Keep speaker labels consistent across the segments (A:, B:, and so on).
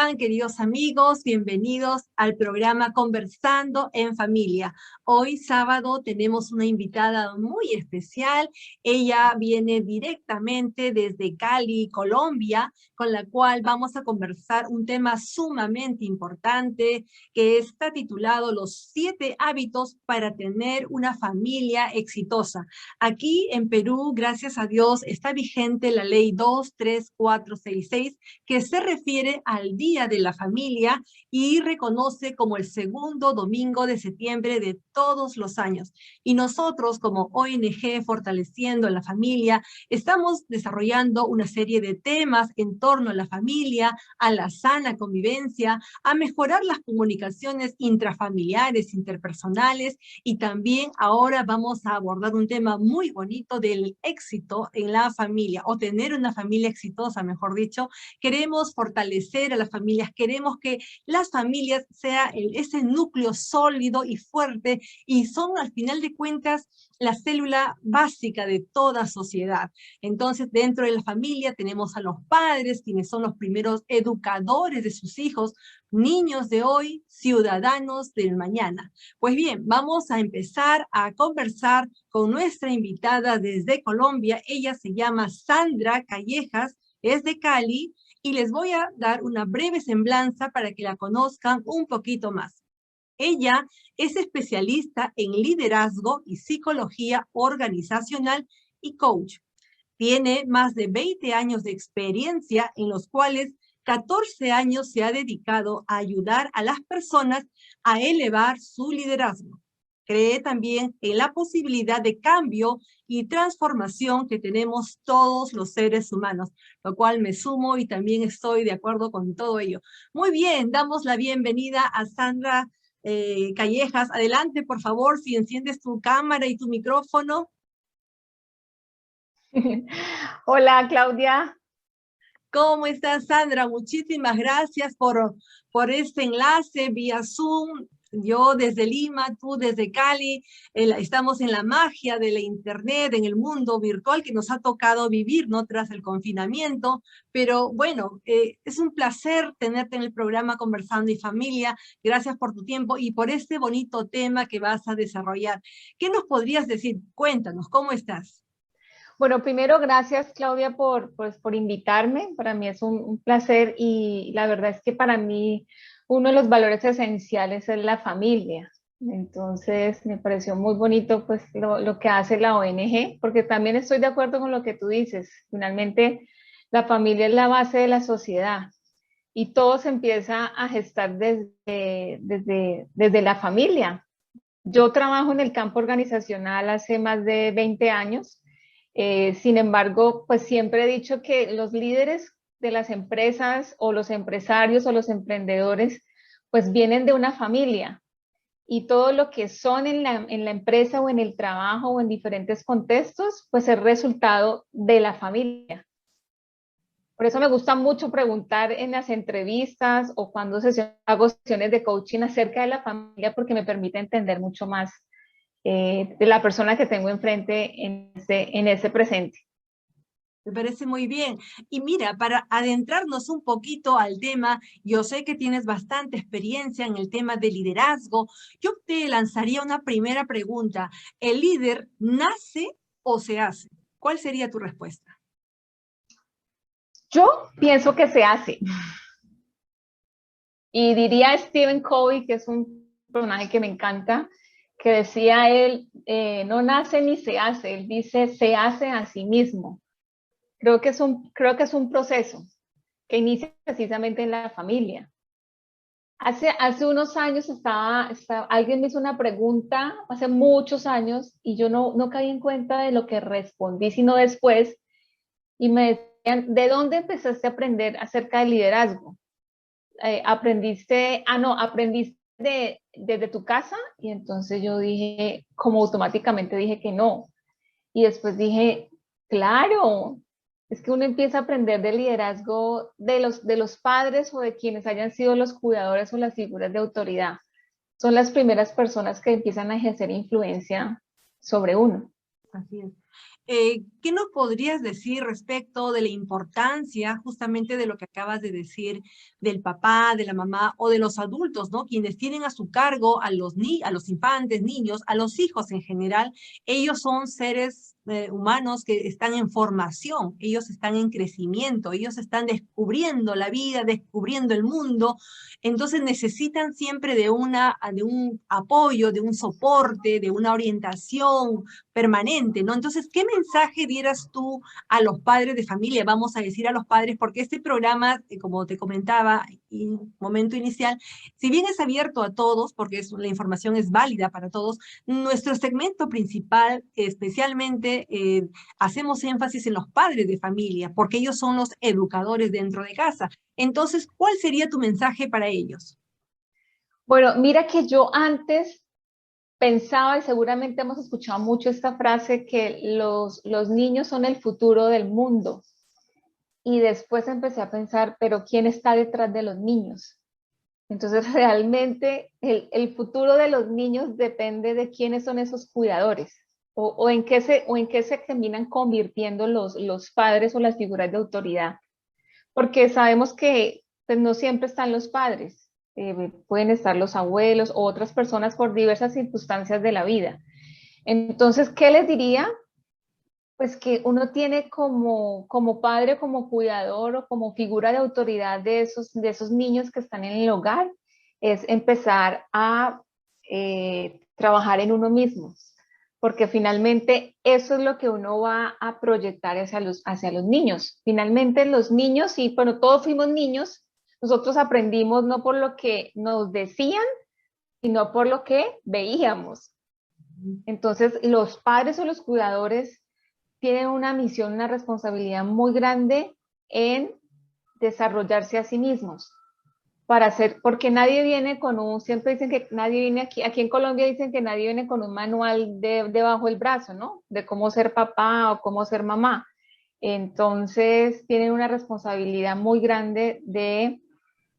A: están, queridos amigos? Bienvenidos al programa Conversando en Familia. Hoy sábado tenemos una invitada muy especial. Ella viene directamente desde Cali, Colombia, con la cual vamos a conversar un tema sumamente importante que está titulado Los 7 hábitos para tener una familia exitosa. Aquí en Perú, gracias a Dios, está vigente la ley 23466, que se refiere al Día de la Familia y reconoce como el segundo domingo de septiembre de todos los años. Y nosotros, como ONG Fortaleciendo la Familia, estamos desarrollando una serie de temas en torno a la familia, a la sana convivencia, a mejorar las comunicaciones intrafamiliares, interpersonales, y también ahora vamos a abordar un tema muy bonito del éxito en la familia, o tener una familia exitosa, mejor dicho. Queremos fortalecer a las familias, queremos que las familias sea ese núcleo sólido y fuerte, y son al final de cuentas la célula básica de toda sociedad. Entonces, dentro de la familia tenemos a los padres, quienes son los primeros educadores de sus hijos, niños de hoy, ciudadanos del mañana. Pues bien, vamos a empezar a conversar con nuestra invitada desde Colombia. Ella se llama Sandra Callejas, es de Cali, y les voy a dar una breve semblanza para que la conozcan un poquito más. Ella es especialista en liderazgo y psicología organizacional y coach. Tiene más de 20 años de experiencia, en los cuales 14 años se ha dedicado a ayudar a las personas a elevar su liderazgo. Cree también en la posibilidad de cambio y transformación que tenemos todos los seres humanos, lo cual me sumo y también estoy de acuerdo con todo ello. Muy bien, damos la bienvenida a Sandra Callejas. Adelante, por favor, si enciendes tu cámara y tu micrófono.
B: Hola, Claudia.
A: ¿Cómo estás, Sandra? Muchísimas gracias por este enlace vía Zoom. Yo desde Lima, tú desde Cali, estamos en la magia de la internet, en el mundo virtual que nos ha tocado vivir, ¿no? Tras el confinamiento, pero bueno, es un placer tenerte en el programa Conversando y Familia. Gracias por tu tiempo y por este bonito tema que vas a desarrollar. ¿Qué nos podrías decir? Cuéntanos, ¿cómo estás?
B: Bueno, primero, gracias, Claudia, por invitarme. Para mí es un placer y la verdad es que para mí uno de los valores esenciales es la familia. Entonces, me pareció muy bonito pues lo que hace la ONG, porque también estoy de acuerdo con lo que tú dices. Finalmente, la familia es la base de la sociedad y todo se empieza a gestar desde la familia. Yo trabajo en el campo organizacional hace más de 20 años. Sin embargo, pues siempre he dicho que los líderes de las empresas o los empresarios o los emprendedores pues vienen de una familia y todo lo que son en la empresa o en el trabajo o en diferentes contextos pues es resultado de la familia. Por eso me gusta mucho preguntar en las entrevistas o cuando hago sesiones de coaching acerca de la familia, porque me permite entender mucho más de la persona que tengo enfrente en ese presente.
A: Me parece muy bien. Y mira, para adentrarnos un poquito al tema, yo sé que tienes bastante experiencia en el tema de liderazgo. Yo te lanzaría una primera pregunta. ¿El líder nace o se hace? ¿Cuál sería tu respuesta?
B: Yo pienso que se hace. Y diría Stephen Covey, que es un personaje que me encanta, que decía él, no nace ni se hace, él dice, se hace a sí mismo. Creo que es un proceso que inicia precisamente en la familia. Hace unos años alguien me hizo una pregunta, hace muchos años, y yo no caí en cuenta de lo que respondí, sino después, y me decían, ¿de dónde empezaste a aprender acerca del liderazgo? Aprendiste desde tu casa, y entonces yo dije, como automáticamente dije que no, y después dije, claro, es que uno empieza a aprender de liderazgo de los padres o de quienes hayan sido los cuidadores o las figuras de autoridad. Son las primeras personas que empiezan a ejercer influencia sobre uno.
A: Así es. ¿Qué nos podrías decir respecto de la importancia justamente de lo que acabas de decir del papá, de la mamá o de los adultos, ¿no? Quienes tienen a su cargo a a los infantes, niños, a los hijos en general. Ellos son seres humanos que están en formación, ellos están en crecimiento, ellos están descubriendo la vida, descubriendo el mundo, entonces necesitan siempre de un apoyo, de un soporte, de una orientación permanente, ¿no? Entonces, ¿qué mensaje dieras tú a los padres de familia? Vamos a decir a los padres, porque este programa, como te comentaba en un momento inicial, si bien es abierto a todos, porque la información es válida para todos, nuestro segmento principal, especialmente, hacemos énfasis en los padres de familia, porque ellos son los educadores dentro de casa. Entonces, ¿cuál sería tu mensaje para ellos?
B: Bueno, mira que yo antes pensaba, y seguramente hemos escuchado mucho esta frase, que los niños son el futuro del mundo. Y después empecé a pensar, pero ¿quién está detrás de los niños? Entonces, realmente el futuro de los niños depende de quiénes son esos cuidadores o en qué se terminan convirtiendo los padres o las figuras de autoridad. Porque sabemos que pues, no siempre están los padres, pueden estar los abuelos o otras personas por diversas circunstancias de la vida. Entonces, ¿qué les diría? Pues que uno tiene como padre, como cuidador o como figura de autoridad de esos niños que están en el hogar, es empezar a trabajar en uno mismo, porque finalmente eso es lo que uno va a proyectar hacia los niños. Finalmente los niños, sí, bueno, todos fuimos niños, nosotros aprendimos no por lo que nos decían, sino por lo que veíamos. Entonces, los padres o los cuidadores tienen una misión, una responsabilidad muy grande en desarrollarse a sí mismos, para hacer, porque nadie viene con siempre dicen que nadie viene aquí en Colombia dicen que nadie viene con un manual debajo del brazo, ¿no? De cómo ser papá o cómo ser mamá. Entonces, tienen una responsabilidad muy grande de,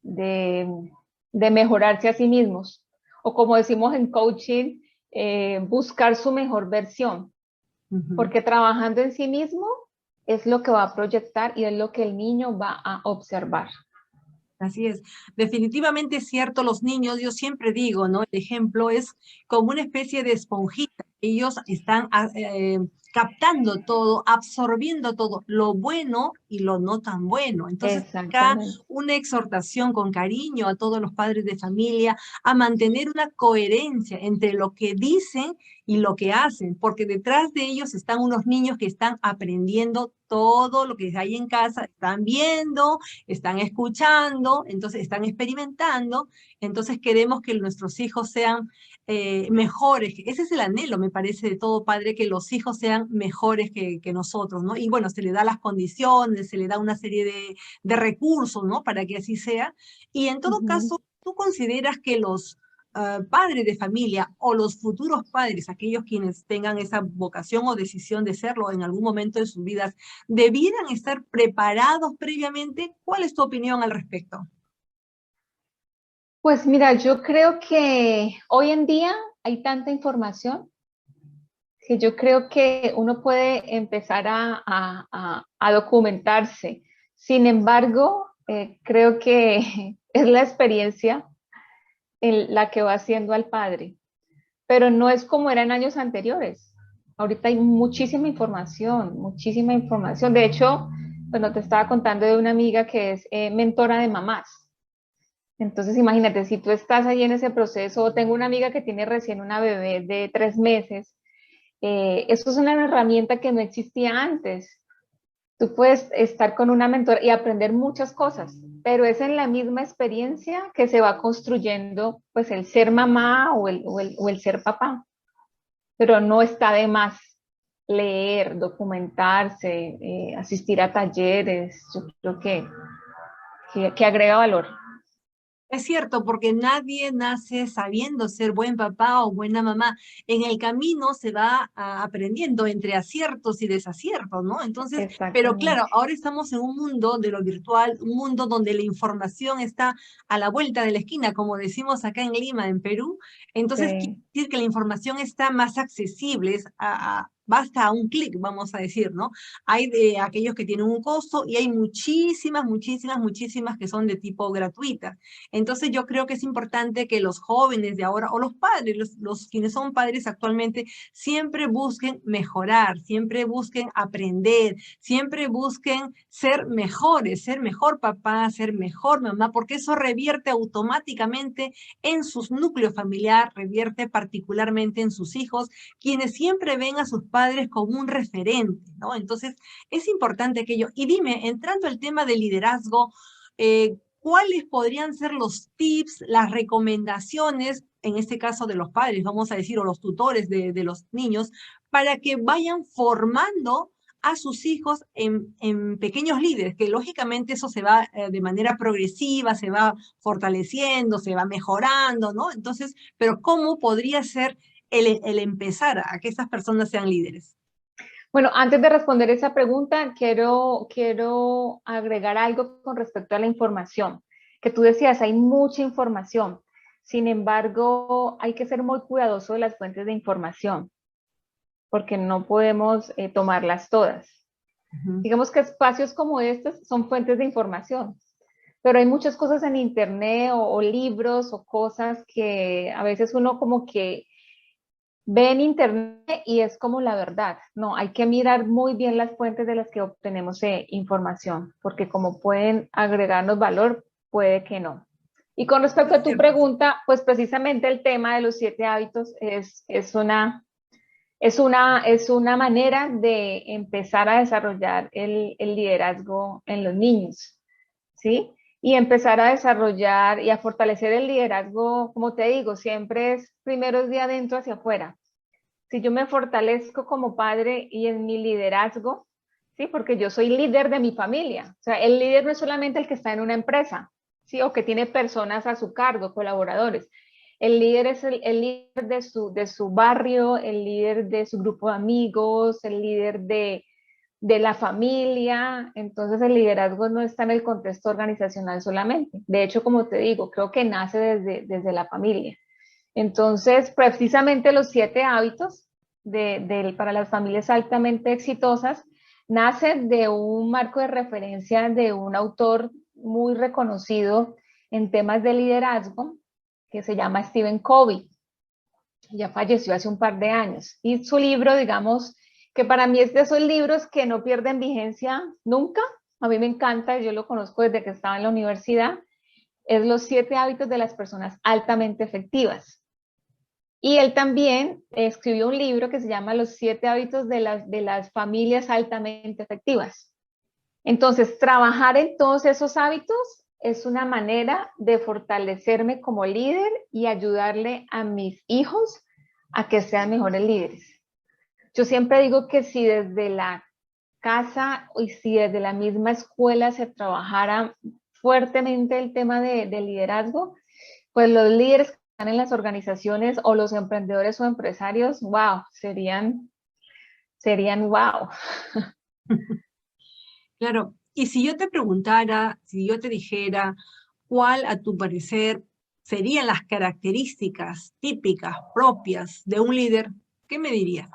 B: de mejorarse a sí mismos, o como decimos en coaching, buscar su mejor versión, porque trabajando en sí mismo es lo que va a proyectar y es lo que el niño va a observar.
A: Así es, definitivamente es cierto, los niños, yo siempre digo, ¿no? El ejemplo es como una especie de esponjita. Ellos están captando todo, absorbiendo todo, lo bueno y lo no tan bueno. Entonces, acá
B: Exactamente.
A: una exhortación con cariño a todos los padres de familia a mantener una coherencia entre lo que dicen y lo que hacen, porque detrás de ellos están unos niños que están aprendiendo todo lo que hay en casa, están viendo, están escuchando, entonces están experimentando, entonces queremos que nuestros hijos sean mejores. Ese es el anhelo, me parece, de todo padre, que los hijos sean mejores que nosotros, ¿no? Y bueno, se le da las condiciones, se le da una serie de recursos, ¿no? Para que así sea. Y en todo caso, ¿tú consideras que los padres de familia o los futuros padres, aquellos quienes tengan esa vocación o decisión de serlo en algún momento de sus vidas, debieran estar preparados previamente? ¿Cuál es tu opinión al respecto?
B: Pues mira, yo creo que hoy en día hay tanta información que yo creo que uno puede empezar a documentarse. Sin embargo, creo que es la experiencia en la que va haciendo al padre, pero no es como era en años anteriores. Ahorita hay muchísima información, muchísima información. De hecho, bueno, te estaba contando de una amiga que es mentora de mamás. Entonces, imagínate, si tú estás ahí en ese proceso, tengo una amiga que tiene recién una bebé de 3 meses, eso es una herramienta que no existía antes. Tú puedes estar con una mentora y aprender muchas cosas, pero es en la misma experiencia que se va construyendo pues el ser mamá o el ser papá, pero no está de más leer, documentarse, asistir a talleres, yo creo que agrega valor.
A: Es cierto, porque nadie nace sabiendo ser buen papá o buena mamá. En el camino se va aprendiendo entre aciertos y desaciertos, ¿no? Entonces, pero claro,
B: Exactamente.
A: ahora estamos en un mundo de lo virtual, un mundo donde la información está a la vuelta de la esquina, como decimos acá en Lima, en Perú. Entonces, quiere
B: Sí.
A: decir que la información está más accesible, basta un clic, vamos a decir, ¿no? Hay de aquellos que tienen un costo y hay muchísimas, muchísimas, muchísimas que son de tipo gratuita. Entonces yo creo que es importante que los jóvenes de ahora, o los padres, los quienes son padres actualmente, siempre busquen mejorar, siempre busquen aprender, siempre busquen ser mejores, ser mejor papá, ser mejor mamá, porque eso revierte automáticamente en sus núcleos familiares, revierte particularmente en sus hijos, quienes siempre ven a sus padres como un referente, ¿no? Entonces, es importante aquello. Y dime, entrando al tema del liderazgo, ¿cuáles podrían ser los tips, las recomendaciones, en este caso de los padres, vamos a decir, o los tutores de los niños, para que vayan formando a sus hijos en pequeños líderes, que lógicamente eso se va de manera progresiva, se va fortaleciendo, se va mejorando, ¿no? Entonces, pero ¿cómo podría ser el empezar a que esas personas sean líderes?
B: Bueno, antes de responder esa pregunta, quiero agregar algo con respecto a la información. Que tú decías, hay mucha información. Sin embargo, hay que ser muy cuidadoso de las fuentes de información, porque no podemos tomarlas todas.
A: Ujú.
B: Digamos que espacios como estos son fuentes de información, pero hay muchas cosas en internet o libros o cosas que a veces uno como que ve en internet y es como la verdad. No, hay que mirar muy bien las fuentes de las que obtenemos información, porque como pueden agregarnos valor, puede que no. Y con respecto
A: Es
B: a tu
A: cierto.
B: pregunta, pues precisamente el tema de los 7 hábitos es una manera de empezar a desarrollar el liderazgo en los niños, ¿sí? Y empezar a desarrollar y a fortalecer el liderazgo, como te digo, siempre es primero es de adentro hacia afuera. Si yo me fortalezco como padre y en mi liderazgo, ¿sí? Porque yo soy líder de mi familia. O sea, el líder no es solamente el que está en una empresa, ¿sí? O que tiene personas a su cargo, colaboradores. El líder es el líder de su barrio, el líder de su grupo de amigos, el líder de la familia. Entonces el liderazgo no está en el contexto organizacional solamente. De hecho, como te digo, creo que nace desde la familia. Entonces, precisamente los 7 hábitos para las familias altamente exitosas nacen de un marco de referencia de un autor muy reconocido en temas de liderazgo que se llama Stephen Covey. Ya falleció hace un par de años. Y su libro, digamos, que para mí es de esos libros que no pierden vigencia nunca. A mí me encanta, yo lo conozco desde que estaba en la universidad. Es Los 7 hábitos de las personas altamente efectivas. Y él también escribió un libro que se llama Los 7 hábitos de las familias altamente efectivas. Entonces, trabajar en todos esos hábitos es una manera de fortalecerme como líder y ayudarle a mis hijos a que sean mejores líderes. Yo siempre digo que si desde la casa y si desde la misma escuela se trabajara fuertemente el tema de liderazgo, pues los líderes que están en las organizaciones o los emprendedores o empresarios, wow, serían wow.
A: Claro, y si yo te preguntara, si yo te dijera, ¿cuál a tu parecer serían las características típicas, propias de un líder? ¿Qué me dirías?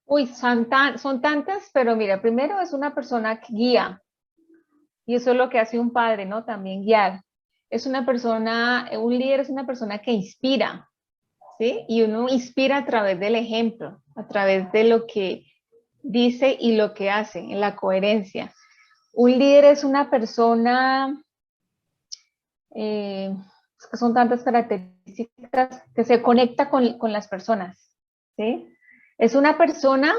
B: Uy, son tantas, pero mira, primero es una persona que guía, y eso es lo que hace un padre, ¿no? También guiar. Un líder es una persona que inspira, ¿sí? Y uno inspira a través del ejemplo, a través de lo que dice y lo que hace, en la coherencia. Un líder es una persona, eh, es que son tantas características, que se conecta con las personas, ¿sí? Es una persona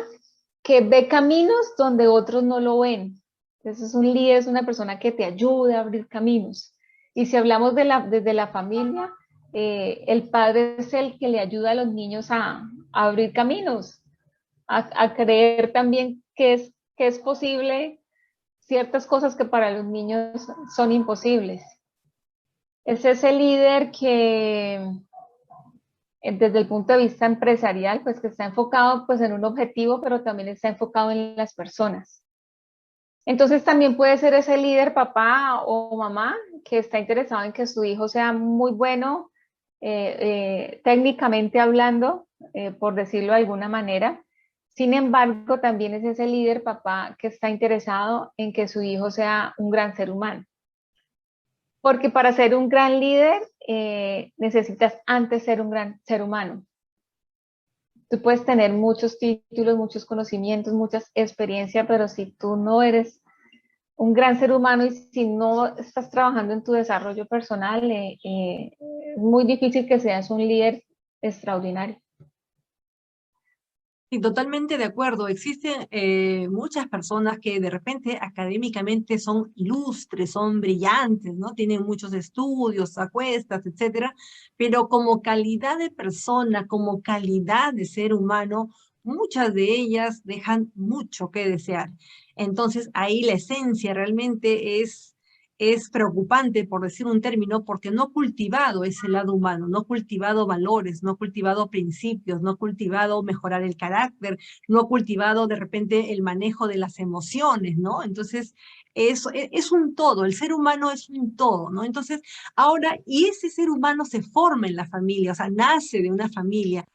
B: que ve caminos donde otros no lo ven. Entonces, un líder es una persona que te ayuda a abrir caminos. Y si hablamos desde la familia, el padre es el que le ayuda a los niños a abrir caminos, a creer también que es posible ciertas cosas que para los niños son imposibles. Es ese líder que desde el punto de vista empresarial, pues que está enfocado pues en un objetivo, pero también está enfocado en las personas. Entonces también puede ser ese líder, papá o mamá, que está interesado en que su hijo sea muy bueno técnicamente hablando, por decirlo de alguna manera. Sin embargo, también es ese líder papá que está interesado en que su hijo sea un gran ser humano. Porque para ser un gran líder necesitas antes ser un gran ser humano. Tú puedes tener muchos títulos, muchos conocimientos, muchas experiencias, pero si tú no eres un gran ser humano y si no estás trabajando en tu desarrollo personal, es muy difícil que seas un líder extraordinario.
A: Sí, totalmente de acuerdo. Existen muchas personas que de repente académicamente son ilustres, son brillantes, ¿no? Tienen muchos estudios, acuestas, etcétera, pero como calidad de persona, como calidad de ser humano, muchas de ellas dejan mucho que desear. Entonces, ahí la esencia realmente es preocupante, por decir un término, porque no ha cultivado ese lado humano, no ha cultivado valores, no ha cultivado principios, no ha cultivado mejorar el carácter, no ha cultivado de repente el manejo de las emociones, ¿no? Entonces, es un todo, el ser humano es un todo, ¿no? Entonces, ahora, y ese ser humano se forma en la familia, o sea, nace de una familia.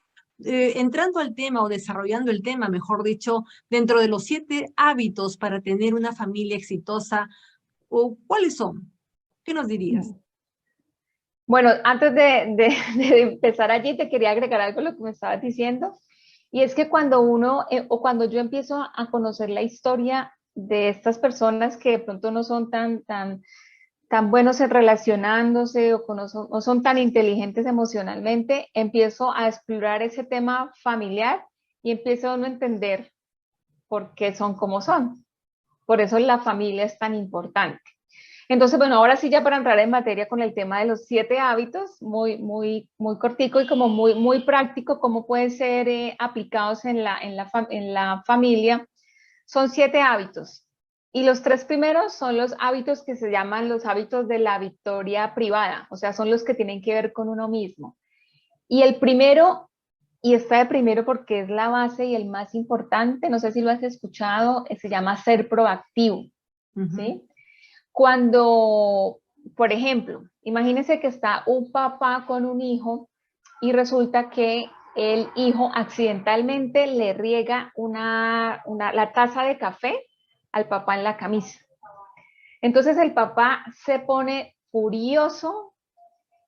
A: Entrando al tema o desarrollando el tema, mejor dicho, dentro de los 7 hábitos para tener una familia exitosa, ¿o cuáles son? ¿Qué nos dirías?
B: Bueno, antes de empezar allí, te quería agregar algo a lo que me estabas diciendo. Y es que cuando uno, o cuando yo empiezo a conocer la historia de estas personas que de pronto no son tan buenos en relacionándose o no son tan inteligentes emocionalmente, empiezo a explorar ese tema familiar y empiezo uno a entender por qué son como son. Por eso la familia es tan importante. Entonces, bueno, ahora sí ya para entrar en materia con el tema de los 7 hábitos, muy cortico y como muy práctico, cómo pueden ser aplicados en la familia. Son 7 hábitos. Y los 3 primeros son los hábitos que se llaman los hábitos de la victoria privada, o sea, son los que tienen que ver con uno mismo. Y el primero, y está de primero porque es la base y el más importante, no sé si lo has escuchado, se llama ser proactivo,
A: Ujú.
B: ¿sí? Cuando, por ejemplo, imagínense que está un papá con un hijo y resulta que el hijo accidentalmente le riega la taza de café al papá en la camisa. Entonces el papá se pone furioso,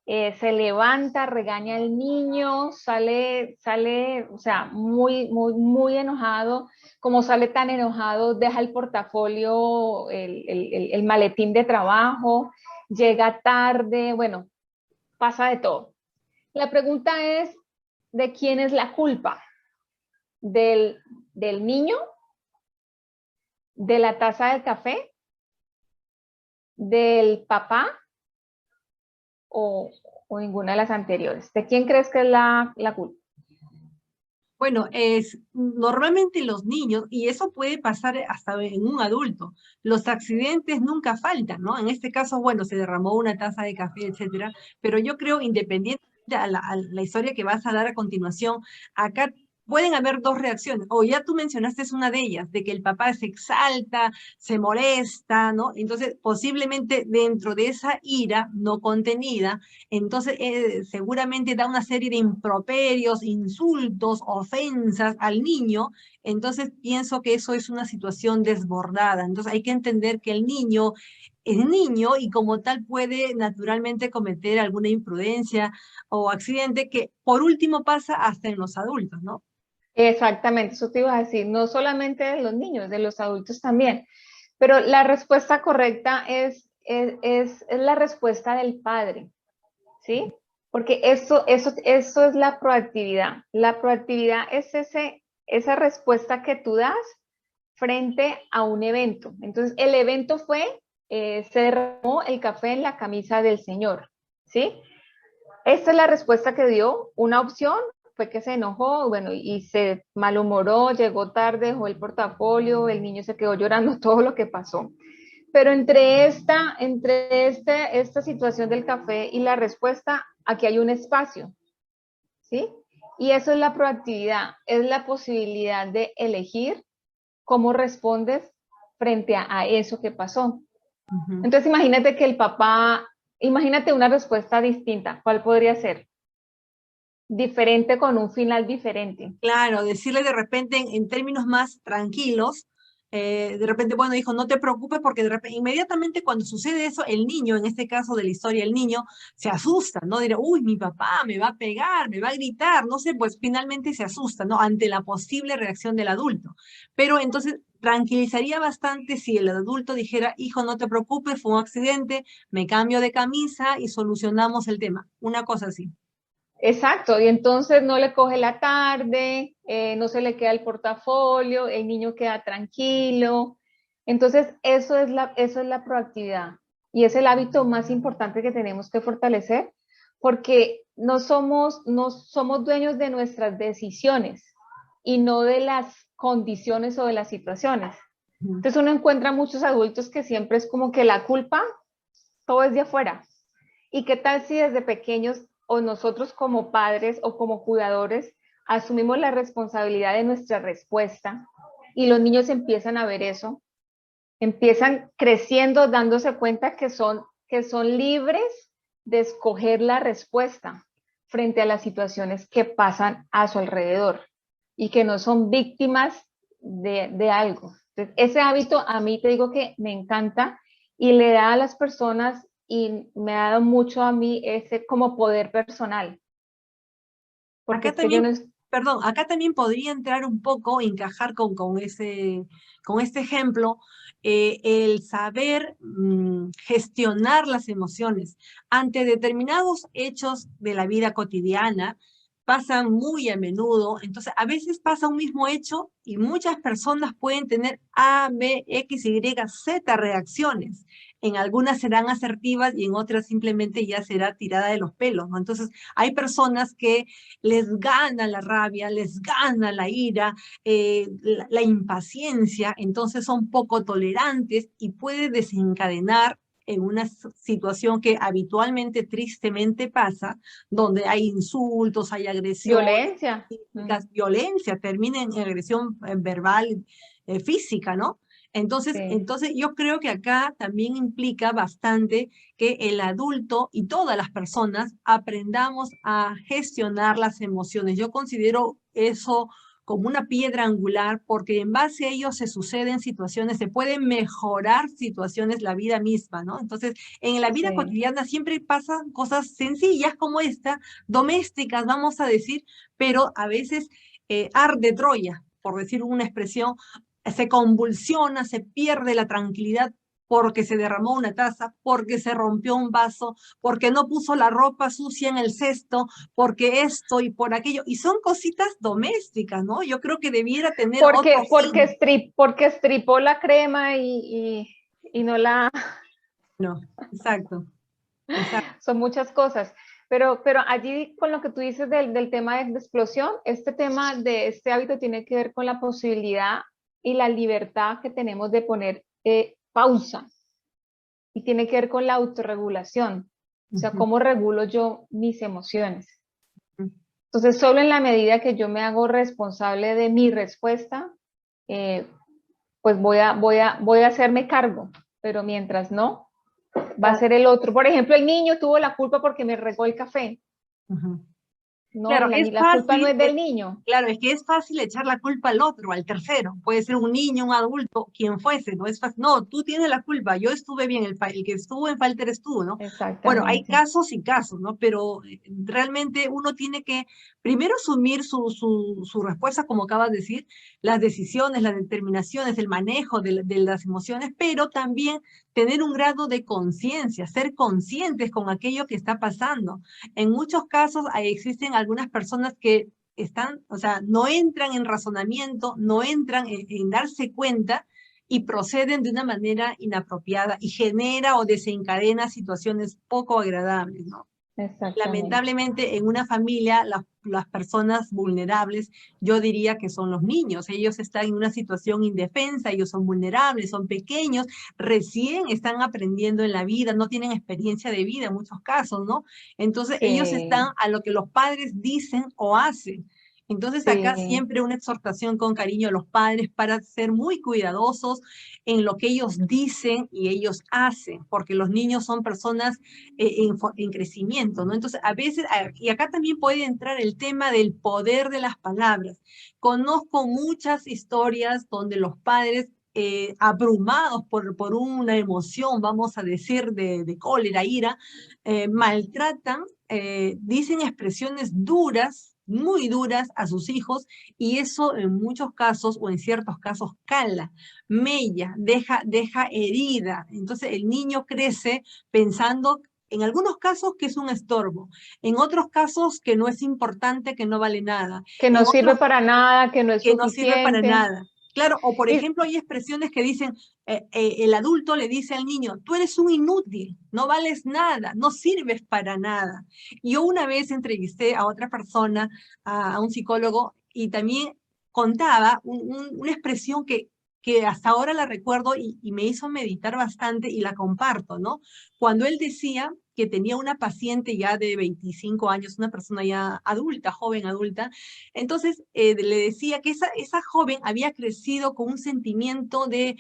B: se levanta, regaña al niño, sale, o sea, muy enojado. Como sale tan enojado, deja el portafolio, el maletín de trabajo, llega tarde, bueno, pasa de todo. La pregunta es, ¿de quién es la culpa? ¿Del niño? ¿De la taza de café? ¿Del papá? ¿O, o ninguna de las anteriores? ¿De quién crees que es la culpa?
A: Bueno, normalmente los niños, y eso puede pasar hasta en un adulto, los accidentes nunca faltan, ¿no? En este caso, bueno, se derramó una taza de café, etcétera, pero yo creo, independiente a la historia que vas a dar a continuación, acá pueden haber dos reacciones, o ya tú mencionaste es una de ellas, de que el papá se exalta, se molesta, ¿no? Entonces, posiblemente dentro de esa ira no contenida, entonces seguramente da una serie de improperios, insultos, ofensas al niño. Entonces pienso que eso es una situación desbordada. Entonces hay que entender que el niño es niño y como tal puede naturalmente cometer alguna imprudencia o accidente que por último pasa hasta en los adultos, ¿no?
B: Exactamente, eso te iba a decir, no solamente de los niños, de los adultos también. Pero la respuesta correcta es la respuesta del padre, ¿sí? Porque eso es la proactividad. La proactividad es esa respuesta que tú das frente a un evento. Entonces, el evento fue, se derramó el café en la camisa del señor, ¿sí? Esta es la respuesta que dio. Una opción fue que se enojó, bueno, y se malhumoró, llegó tarde, dejó el portafolio, el niño se quedó llorando, todo lo que pasó. Pero esta situación del café y la respuesta, aquí hay un espacio, ¿sí? Y eso es la proactividad, es la posibilidad de elegir cómo respondes frente a eso que pasó.
A: Ujú.
B: Entonces imagínate que el papá, imagínate una respuesta distinta, ¿cuál podría ser? diferente con un final diferente.
A: Claro, decirle de repente en términos más tranquilos, de repente, bueno, hijo, no te preocupes porque de repente, inmediatamente cuando sucede eso, el niño, en este caso de la historia, el niño se asusta, ¿no? Dirá, uy, mi papá me va a pegar, me va a gritar, no sé, pues finalmente se asusta, ¿no? Ante la posible reacción del adulto. Pero entonces tranquilizaría bastante si el adulto dijera, hijo, no te preocupes, fue un accidente, me cambio de camisa y solucionamos el tema. Una cosa así.
B: Exacto, y entonces no le coge la tarde, no se le queda el portafolio, el niño queda tranquilo. Entonces, eso es la proactividad y es el hábito más importante que tenemos que fortalecer porque no somos dueños de nuestras decisiones y no de las condiciones o de las situaciones.
A: Ujú.
B: Entonces uno encuentra muchos adultos que siempre es como que la culpa, todo es de afuera. ¿Y qué tal si desde pequeños o nosotros como padres o como cuidadores asumimos la responsabilidad de nuestra respuesta y los niños empiezan a ver eso, empiezan creciendo dándose cuenta que son libres de escoger la respuesta frente a las situaciones que pasan a su alrededor y que no son víctimas de algo? Entonces, ese hábito a mí te digo que me encanta y le da a las personas y me ha dado mucho a mí ese como poder personal, porque
A: Acá
B: es que yo
A: también,
B: no,
A: perdón, acá también podría entrar un poco, encajar con este ejemplo, el saber gestionar las emociones. Ante determinados hechos de la vida cotidiana, pasan muy a menudo, entonces a veces pasa un mismo hecho y muchas personas pueden tener A, B, X, Y, Z reacciones. En algunas serán asertivas y en otras simplemente ya será tirada de los pelos, ¿no? Entonces, hay personas que les gana la rabia, les gana la ira, la impaciencia, entonces son poco tolerantes y puede desencadenar en una situación que habitualmente, tristemente pasa, donde hay insultos, hay agresiones,
B: violencia.
A: violencia, termina en agresión verbal, física, ¿no?
B: Sí.
A: Entonces yo creo que acá también implica bastante que el adulto y todas las personas aprendamos a gestionar las emociones. Yo considero eso como una piedra angular porque en base a ello se suceden situaciones, se pueden mejorar situaciones, la vida misma, ¿no? Entonces, en la vida
B: Sí.
A: cotidiana siempre pasan cosas sencillas como esta, domésticas, vamos a decir, pero a veces arde Troya, por decir una expresión, se convulsiona, se pierde la tranquilidad porque se derramó una taza, porque se rompió un vaso, porque no puso la ropa sucia en el cesto, porque esto y por aquello. Y son cositas domésticas, ¿no? Yo creo que debiera tener otro fin.
B: Porque estripó la crema y no la...
A: No, exacto, exacto.
B: Son muchas cosas. Pero allí con lo que tú dices del tema de explosión, este tema de este hábito tiene que ver con la posibilidad y la libertad que tenemos de poner pausa y tiene que ver con la autorregulación, o sea,
A: Ujú,
B: cómo regulo yo mis emociones.
A: ujú.
B: Entonces, solo en la medida que yo me hago responsable de mi respuesta, eh, pues voy a hacerme cargo, pero mientras no, va a
A: Claro.
B: ser el otro. Por ejemplo, el niño tuvo la culpa porque me regó el café.
A: Ujú.
B: No,
A: Claro, es
B: la culpa no
A: fácil,
B: es del niño.
A: claro, es que es fácil echar la culpa al otro, al tercero. Puede ser un niño, un adulto, quien fuese, no es fácil. No, tú tienes la culpa, yo estuve bien, el que estuvo en falta eres tú, ¿no? Bueno, hay
B: Exactamente.
A: casos y casos, ¿no? Pero realmente uno tiene que primero asumir su respuesta, como acabas de decir, las decisiones, las determinaciones, el manejo de las emociones, pero también tener un grado de conciencia, ser conscientes con aquello que está pasando. En muchos casos existen algunas personas que están, o sea, no entran en razonamiento, no entran en darse cuenta y proceden de una manera inapropiada y genera o desencadena situaciones poco agradables, ¿no?
B: Exactamente.
A: Lamentablemente en una familia las personas vulnerables, yo diría que son los niños. Ellos están en una situación indefensa, ellos son vulnerables, son pequeños, recién están aprendiendo en la vida, no tienen experiencia de vida en muchos casos, ¿no? Entonces ellos están
B: Sí,
A: a lo que los padres dicen o hacen. Entonces acá
B: Sí.
A: siempre una exhortación con cariño a los padres para ser muy cuidadosos en lo que ellos dicen y ellos hacen, porque los niños son personas en crecimiento, ¿no? Entonces a veces, y acá también puede entrar el tema del poder de las palabras. Conozco muchas historias donde los padres abrumados por una emoción, vamos a decir, de cólera, ira, maltratan, dicen expresiones duras, muy duras a sus hijos, y eso en muchos casos o en ciertos casos cala, mella, deja herida. Entonces el niño crece pensando en algunos casos que es un estorbo, en otros casos que no es importante, que no vale nada,
B: Que
A: en
B: no sirve
A: otros
B: para nada, que no es
A: que no sirve para
B: suficiente.
A: nada. Claro, o por
B: Y
A: ejemplo hay expresiones que dicen, el adulto le dice al niño, tú eres un inútil, no vales nada, no sirves para nada. Yo una vez entrevisté a otra persona, a un psicólogo, y también contaba una expresión que hasta ahora la recuerdo y me hizo meditar bastante y la comparto, ¿no? Cuando él decía que tenía una paciente ya de 25 años, una persona ya adulta, joven adulta, entonces le decía que esa joven había crecido con un sentimiento de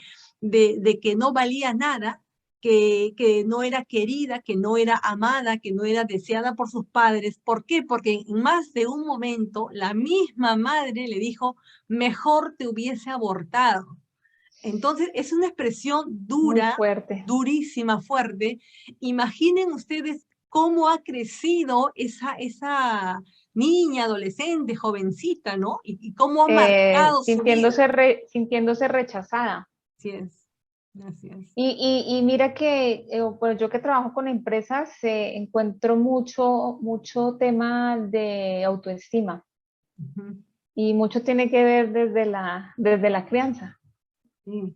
A: que no valía nada, que no era querida, que no era amada, que no era deseada por sus padres. ¿Por qué? Porque en más de un momento la misma madre le dijo, mejor te hubiese abortado. Entonces, es una expresión
B: muy
A: dura,
B: fuerte.
A: durísima, fuerte. Imaginen ustedes cómo ha crecido esa niña, adolescente, jovencita, ¿no? Y cómo ha marcado su vida.
B: Sintiéndose rechazada.
A: Así es, así es.
B: Y mira que bueno, yo que trabajo con empresas encuentro mucho tema de autoestima
A: Ujú,
B: y mucho tiene que ver desde la crianza,
A: sí.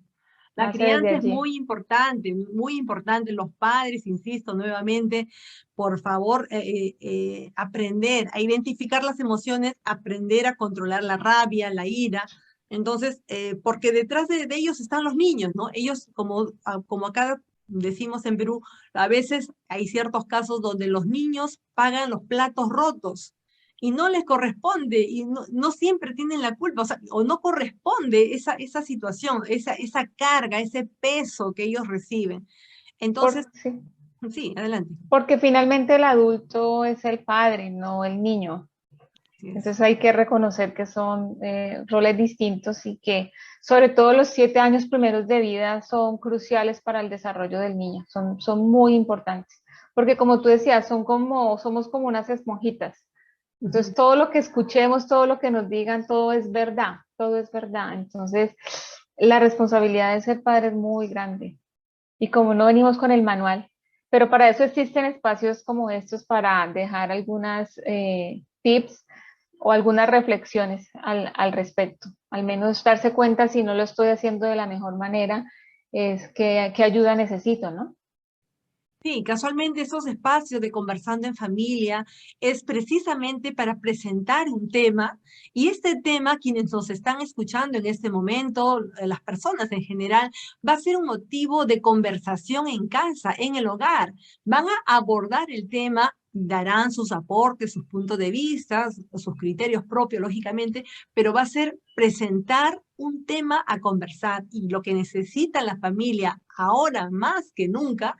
A: La
B: nace desde
A: crianza es
B: allí.
A: muy importante, muy importante. Los padres, insisto nuevamente, por favor, aprender a identificar las emociones, aprender a controlar la rabia, la ira. Entonces, porque detrás de ellos están los niños, ¿no? Ellos, como acá decimos en Perú, a veces hay ciertos casos donde los niños pagan los platos rotos y no les corresponde y no siempre tienen la culpa, o sea, o no corresponde esa situación, esa carga, ese peso que ellos reciben. Entonces,
B: Sí,
A: sí, adelante.
B: porque finalmente el adulto es el padre, no el niño.
A: Así es.
B: Entonces hay que reconocer que son roles distintos y que sobre todo los 7 años primeros de vida son cruciales para el desarrollo del niño, son muy importantes, porque como tú decías, somos como unas esponjitas. Entonces
A: Ujú.
B: todo lo que escuchemos, todo lo que nos digan, todo es verdad, todo es verdad. Entonces la responsabilidad de ser padre es muy grande y como no venimos con el manual, pero para eso existen espacios como estos para dejar algunas tips o algunas reflexiones al respecto. Al menos darse cuenta si no lo estoy haciendo de la mejor manera, es qué ayuda necesito, ¿no?
A: Sí, casualmente esos espacios de conversando en familia es precisamente para presentar un tema y este tema, quienes nos están escuchando en este momento, las personas en general, va a ser un motivo de conversación en casa, en el hogar. Van a abordar el tema, darán sus aportes, sus puntos de vista, sus criterios propios, lógicamente, pero va a ser presentar un tema a conversar y lo que necesita la familia ahora más que nunca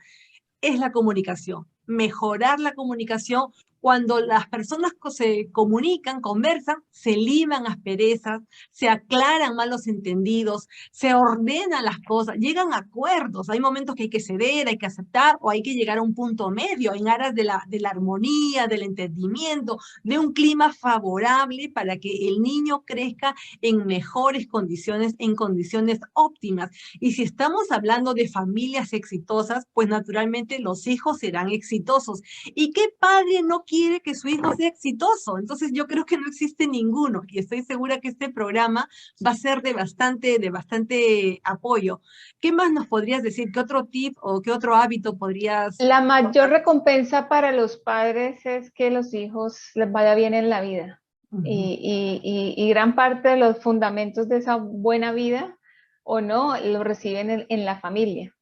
A: es la comunicación. Mejorar la comunicación cuando las personas se comunican, conversan, se liman asperezas, se aclaran malos entendidos, se ordenan las cosas, llegan a acuerdos. Hay momentos que hay que ceder, hay que aceptar o hay que llegar a un punto medio en aras de la armonía, del entendimiento, de un clima favorable para que el niño crezca en mejores condiciones, en condiciones óptimas. Y si estamos hablando de familias exitosas, pues naturalmente los hijos serán exitosos. ¿Y qué padre no quiere que su hijo sea exitoso? Entonces yo creo que no existe ninguno y estoy segura que este programa va a ser de bastante apoyo. ¿Qué más nos podrías decir? ¿Qué otro tip o qué otro hábito podrías
B: La mayor
A: aportar?
B: recompensa para los padres es que los hijos les vaya bien en la vida.
A: Ujú.
B: Y gran parte de los fundamentos de esa buena vida o no lo reciben en la familia.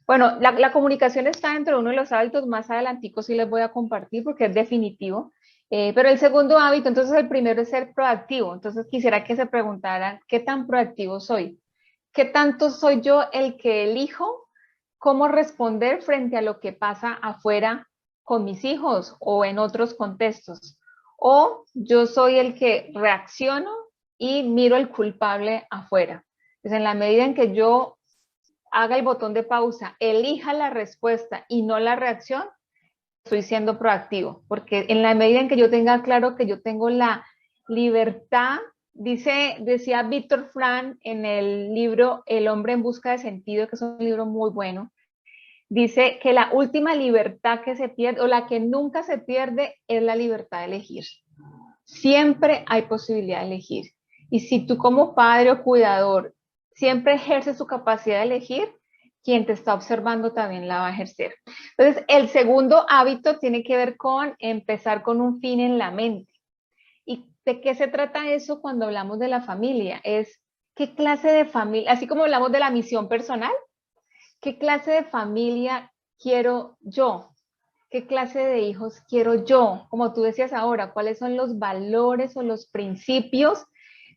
B: Bueno, la comunicación está dentro de uno de los hábitos, más adelantico sí les voy a compartir porque es definitivo. Pero el segundo hábito, entonces el primero es ser proactivo. Entonces quisiera que se preguntaran, ¿qué tan proactivo soy? ¿Qué tanto soy yo el que elijo cómo responder frente a lo que pasa afuera con mis hijos o en otros contextos? O yo soy el que reacciono y miro el culpable afuera. Pues en la medida en que yo haga el botón de pausa, elija la respuesta y no la reacción, estoy siendo proactivo, porque en la medida en que yo tenga claro que yo tengo la libertad, decía Víctor Frank en el libro El hombre en busca de sentido, que es un libro muy bueno, dice que la última libertad que se pierde o la que nunca se pierde es la libertad de elegir. Siempre hay posibilidad de elegir. Y si tú como padre o cuidador siempre ejerces su capacidad de elegir, quien te está observando también la va a ejercer. Entonces, el segundo hábito tiene que ver con empezar con un fin en la mente. ¿Y de qué se trata eso cuando hablamos de la familia? Es qué clase de familia, así como hablamos de la misión personal, qué clase de familia quiero yo, qué clase de hijos quiero yo, como tú decías ahora, cuáles son los valores o los principios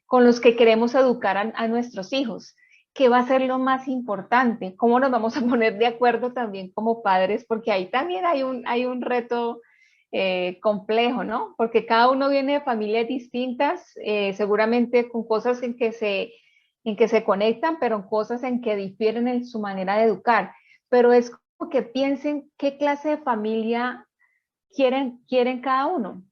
B: con los que queremos educar a nuestros hijos. ¿Qué va a ser lo más importante? ¿Cómo nos vamos a poner de acuerdo también como padres? Porque ahí también hay un reto complejo, ¿no? Porque cada uno viene de familias distintas, seguramente con cosas en que se conectan, pero cosas en que difieren en su manera de educar. Pero es como que piensen qué clase de familia quieren cada uno.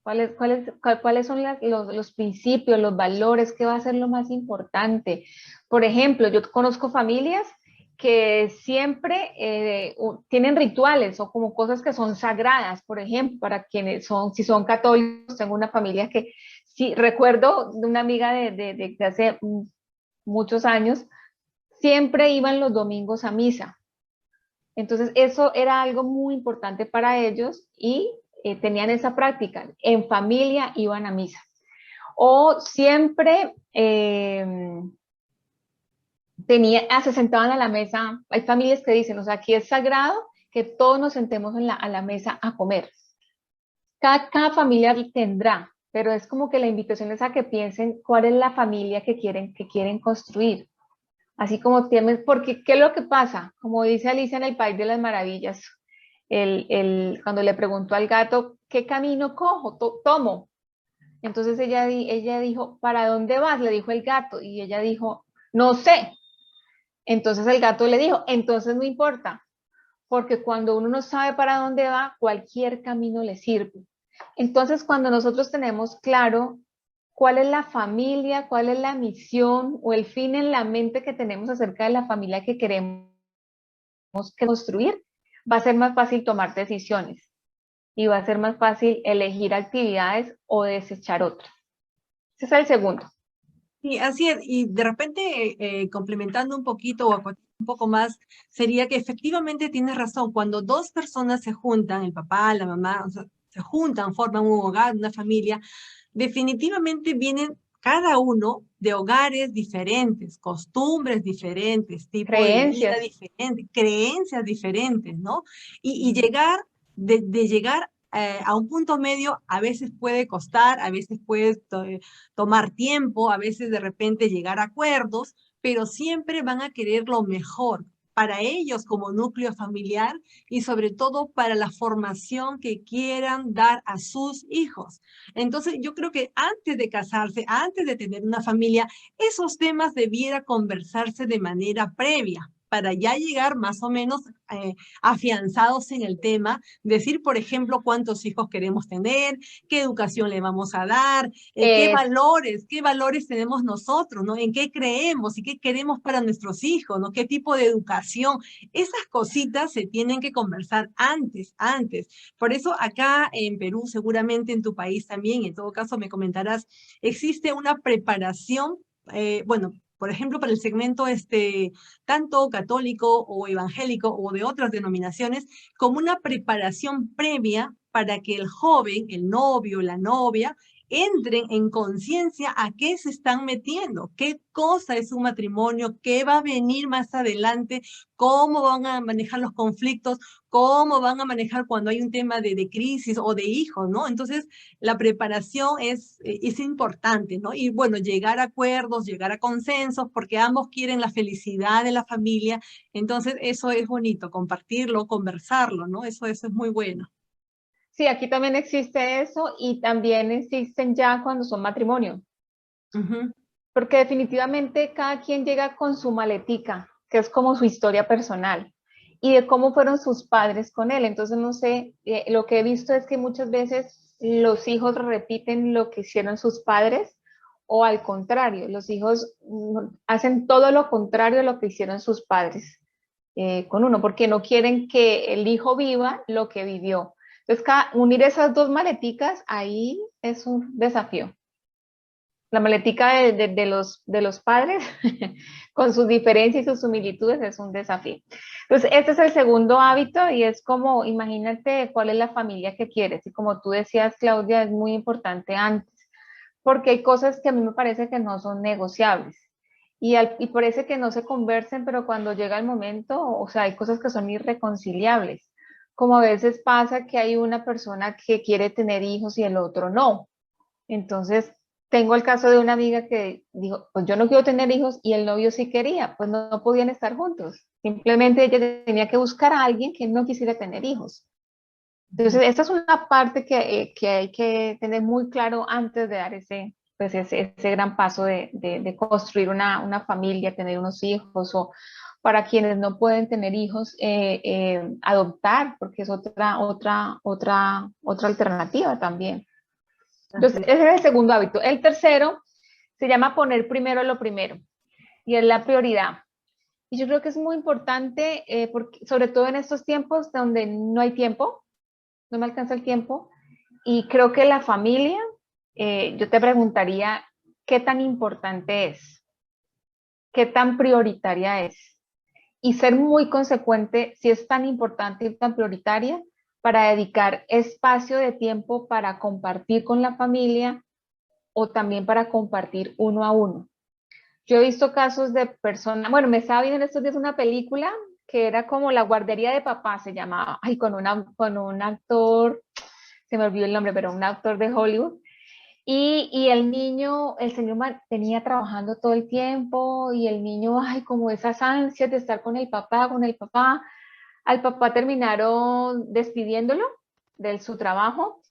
B: ¿Cuáles son los principios, los valores? ¿Qué va a ser lo más importante? Por ejemplo, yo conozco familias que siempre tienen rituales o como cosas que son sagradas, por ejemplo, para quienes son, si son católicos, tengo una familia que, sí, recuerdo de una amiga de hace muchos años, siempre iban los domingos a misa. Entonces, eso era algo muy importante para ellos y tenían esa práctica. En familia iban a misa. O siempre se sentaban a la mesa. Hay familias que dicen, o sea, aquí es sagrado que todos nos sentemos a la mesa a comer. Cada familia tendrá, pero es como que la invitación es a que piensen cuál es la familia que quieren construir. Así como tienen, porque ¿qué es lo que pasa? Como dice Alicia en el País de las Maravillas, cuando le preguntó al gato, ¿qué camino cojo? Tomo. Entonces ella dijo, ¿para dónde vas? Le dijo el gato, y ella dijo, no sé. Entonces el gato le dijo, entonces no importa, porque cuando uno no sabe para dónde va, cualquier camino le sirve. Entonces, cuando nosotros tenemos claro cuál es la familia, cuál es la misión o el fin en la mente que tenemos acerca de la familia que queremos construir, va a ser más fácil tomar decisiones y va a ser más fácil elegir actividades o desechar otras. Ese es el segundo.
A: Sí, así es. Y de repente, complementando un poquito o un poco más, sería que efectivamente tienes razón. Cuando dos personas se juntan, el papá, la mamá, o sea, se juntan, forman un hogar, una familia, definitivamente vienen cada uno de hogares diferentes, costumbres diferentes, tipo de vida
B: Creencias.
A: diferente, creencias diferentes, ¿no? Y llegar, de llegar a un punto medio a veces puede costar, a veces puede tomar tiempo, a veces de repente llegar a acuerdos, pero siempre van a querer lo mejor para ellos como núcleo familiar y sobre todo para la formación que quieran dar a sus hijos. Entonces, yo creo que antes de casarse, antes de tener una familia, esos temas debiera conversarse de manera previa para ya llegar más o menos afianzados en el tema, decir, por ejemplo, cuántos hijos queremos tener, qué educación le vamos a dar, qué valores tenemos nosotros, ¿no? En qué creemos y qué queremos para nuestros hijos, ¿no? Qué tipo de educación. Esas cositas se tienen que conversar antes. Por eso acá en Perú, seguramente en tu país también, en todo caso me comentarás, existe una preparación, bueno, por ejemplo, para el segmento tanto católico o evangélico o de otras denominaciones, como una preparación previa para que el joven, el novio, la novia, entren en conciencia a qué se están metiendo, qué cosa es un matrimonio, qué va a venir más adelante, cómo van a manejar los conflictos, cómo van a manejar cuando hay un tema de crisis o de hijos, ¿no? Entonces, la preparación es importante, ¿no? Y bueno, llegar a acuerdos, llegar a consensos, porque ambos quieren la felicidad de la familia, entonces eso es bonito, compartirlo, conversarlo, ¿no? Eso es muy bueno.
B: Sí, aquí también existe eso y también existen ya cuando son matrimonio,
A: Ujú.
B: porque definitivamente cada quien llega con su maletica, que es como su historia personal y de cómo fueron sus padres con él. Entonces, no sé, lo que he visto es que muchas veces los hijos repiten lo que hicieron sus padres o al contrario, los hijos hacen todo lo contrario a lo que hicieron sus padres con uno, porque no quieren que el hijo viva lo que vivió. Entonces, unir esas dos maleticas ahí es un desafío. La maletica de los padres con sus diferencias y sus similitudes es un desafío. Entonces, este es el segundo hábito y es como, imagínate cuál es la familia que quieres. Y como tú decías, Claudia, es muy importante antes, porque hay cosas que a mí me parece que no son negociables. Y parece que no se conversen, pero cuando llega el momento, o sea, hay cosas que son irreconciliables. Como a veces pasa que hay una persona que quiere tener hijos y el otro no. Entonces, tengo el caso de una amiga que dijo, pues yo no quiero tener hijos y el novio sí quería, pues no, no podían estar juntos. Simplemente ella tenía que buscar a alguien que no quisiera tener hijos. Entonces, esta es una parte que hay que tener muy claro antes de dar ese, pues ese gran paso de construir una familia, tener unos hijos o para quienes no pueden tener hijos, adoptar, porque es otra alternativa también. Entonces,
A: Así.
B: ese es el segundo hábito. El tercero se llama poner primero lo primero y es la prioridad. Y yo creo que es muy importante, porque, sobre todo en estos tiempos donde no hay tiempo, no me alcanza el tiempo, y creo que la familia, yo te preguntaría, ¿qué tan importante es? ¿Qué tan prioritaria es? Y ser muy consecuente si es tan importante y tan prioritaria para dedicar espacio de tiempo para compartir con la familia o también para compartir uno a uno. Yo he visto casos de personas, bueno, me estaba viendo en estos días una película que era como La guardería de papá, se llamaba, ay, con un actor, se me olvidó el nombre, pero un actor de Hollywood. Y el niño, el señor tenía trabajando todo el tiempo y el niño, ay, como esas ansias de estar con el papá, con el papá. Al papá terminaron despidiéndolo de su trabajo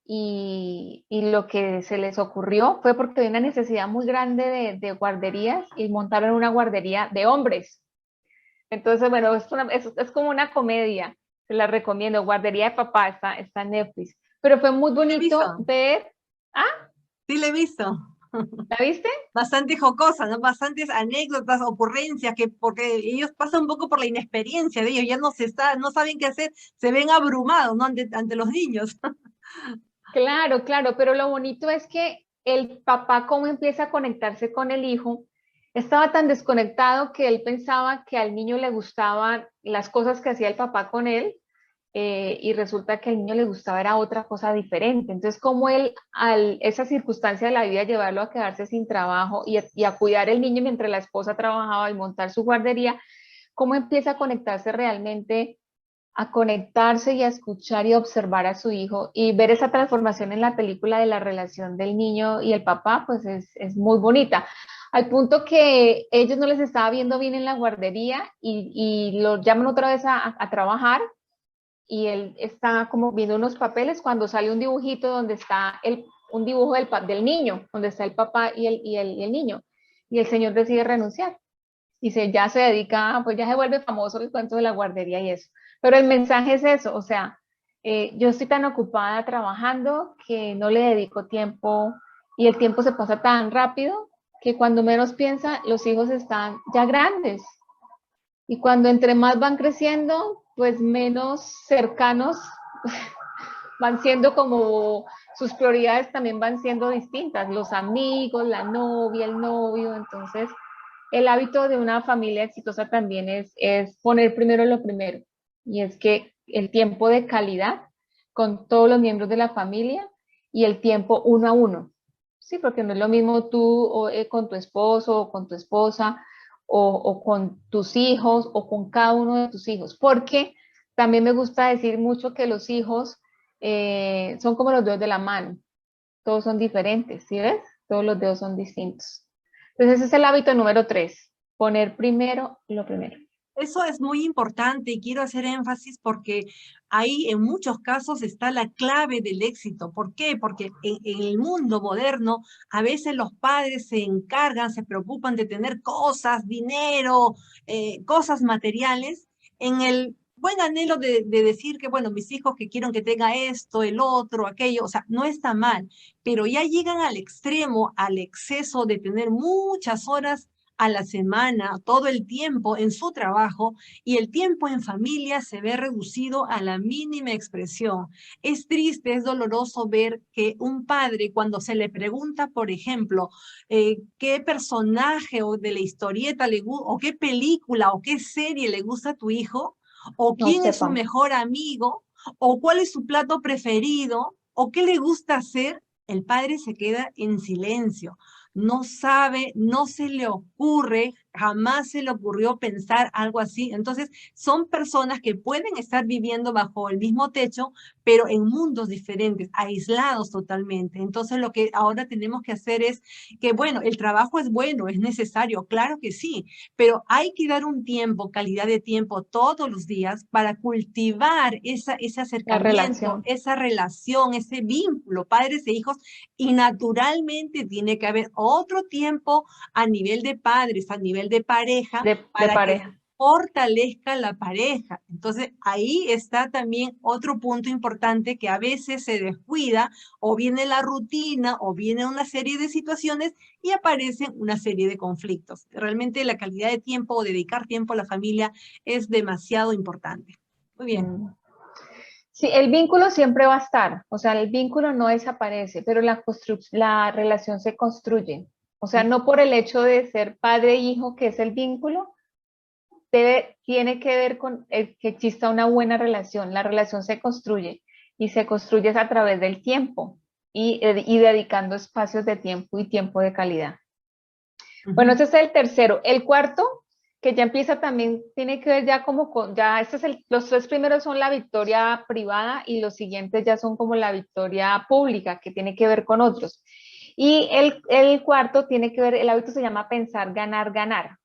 B: y lo que se les ocurrió fue porque había una necesidad muy grande de guarderías y montaron una guardería de hombres. Entonces, bueno, es como una comedia, se la recomiendo, Guardería de Papá, está en Netflix. Pero fue muy
A: Sí, le he
B: bonito
A: visto,
B: ver, ¿ah?
A: sí le he visto.
B: ¿La viste?
A: Bastante jocosa, ¿no? Bastantes anécdotas, ocurrencias, que porque ellos pasan un poco por la inexperiencia de ellos, ya no saben qué hacer, se ven abrumados, ¿no? Ante los niños.
B: Claro, claro, pero lo bonito es que el papá cómo empieza a conectarse con el hijo, estaba tan desconectado que él pensaba que al niño le gustaban las cosas que hacía el papá con él, y resulta que al niño le gustaba era otra cosa diferente. Entonces, como él, esa circunstancia de la vida, llevarlo a quedarse sin trabajo y a cuidar el niño mientras la esposa trabajaba y montar su guardería, cómo empieza a conectarse realmente, a conectarse y a escuchar y a observar a su hijo y ver esa transformación en la película de la relación del niño y el papá, pues es muy bonita. Al punto que ellos no les estaba viendo bien en la guardería y lo llaman otra vez a trabajar y él está como viendo unos papeles cuando sale un dibujito donde está un dibujo del niño, donde está el papá y el niño. Y el señor decide renunciar y ya se dedica, pues ya se vuelve famoso el cuento de la guardería y eso. Pero el mensaje es eso, o sea, yo estoy tan ocupada trabajando que no le dedico tiempo y el tiempo se pasa tan rápido que cuando menos piensa, los hijos están ya grandes y cuando entre más van creciendo, pues menos cercanos van siendo como sus prioridades también van siendo distintas, los amigos, la novia, el novio, entonces el hábito de una familia exitosa también es poner primero lo primero, y es que el tiempo de calidad con todos los miembros de la familia y el tiempo uno a uno. Sí, porque no es lo mismo tú con tu esposo o con tu esposa o con tus hijos o con cada uno de tus hijos, porque también me gusta decir mucho que los hijos son como los dedos de la mano, todos son diferentes, ¿sí ves? Todos los dedos son distintos. Entonces ese es el hábito número 3, poner primero lo primero.
A: Eso es muy importante y quiero hacer énfasis porque ahí en muchos casos está la clave del éxito. ¿Por qué? Porque en el mundo moderno a veces los padres se encargan, se preocupan de tener cosas, dinero, cosas materiales, en el buen anhelo de decir que, bueno, mis hijos que quieren que tenga esto, el otro, aquello, o sea, no está mal, pero ya llegan al extremo, al exceso de tener muchas horas a la semana, todo el tiempo en su trabajo y el tiempo en familia se ve reducido a la mínima expresión. Es triste, es doloroso ver que un padre cuando se le pregunta, por ejemplo, qué personaje o de la historieta le gusta, o qué película o qué serie le gusta a tu hijo, o
B: No
A: quién es su
B: sepan.
A: mejor amigo, o cuál es su plato preferido, o qué le gusta hacer, el padre se queda en silencio, no sabe, no se le ocurre, jamás se le ocurrió pensar algo así. Entonces, son personas que pueden estar viviendo bajo el mismo techo, pero en mundos diferentes, aislados totalmente. Entonces, lo que ahora tenemos que hacer es que, bueno, el trabajo es bueno, es necesario, claro que sí, pero hay que dar un tiempo, calidad de tiempo todos los días para cultivar ese
B: La
A: acercamiento,
B: relación.
A: esa relación, ese vínculo, padres e hijos, y naturalmente tiene que haber otro tiempo a nivel de padres, a nivel de pareja,
B: De
A: para que se
B: pareja.
A: fortalezca la pareja. Entonces, ahí está también otro punto importante que a veces se descuida o viene la rutina o viene una serie de situaciones y aparecen una serie de conflictos. Realmente la calidad de tiempo o dedicar tiempo a la familia es demasiado importante. Muy bien.
B: Mm. Sí, el vínculo siempre va a estar, o sea, el vínculo no desaparece, pero la relación se construye. O sea, no por el hecho de ser padre e hijo, que es el vínculo, tiene que ver con que exista una buena relación. La relación se construye y se construye a través del tiempo y dedicando espacios de tiempo y tiempo de calidad. Bueno, ese es el tercero. El cuarto, que ya empieza también, tiene que ver ya como con, ya este es los tres primeros son la victoria privada y los siguientes ya son como la victoria pública, que tiene que ver con otros. Y el cuarto tiene que ver, el hábito se llama pensar, ganar, ganar,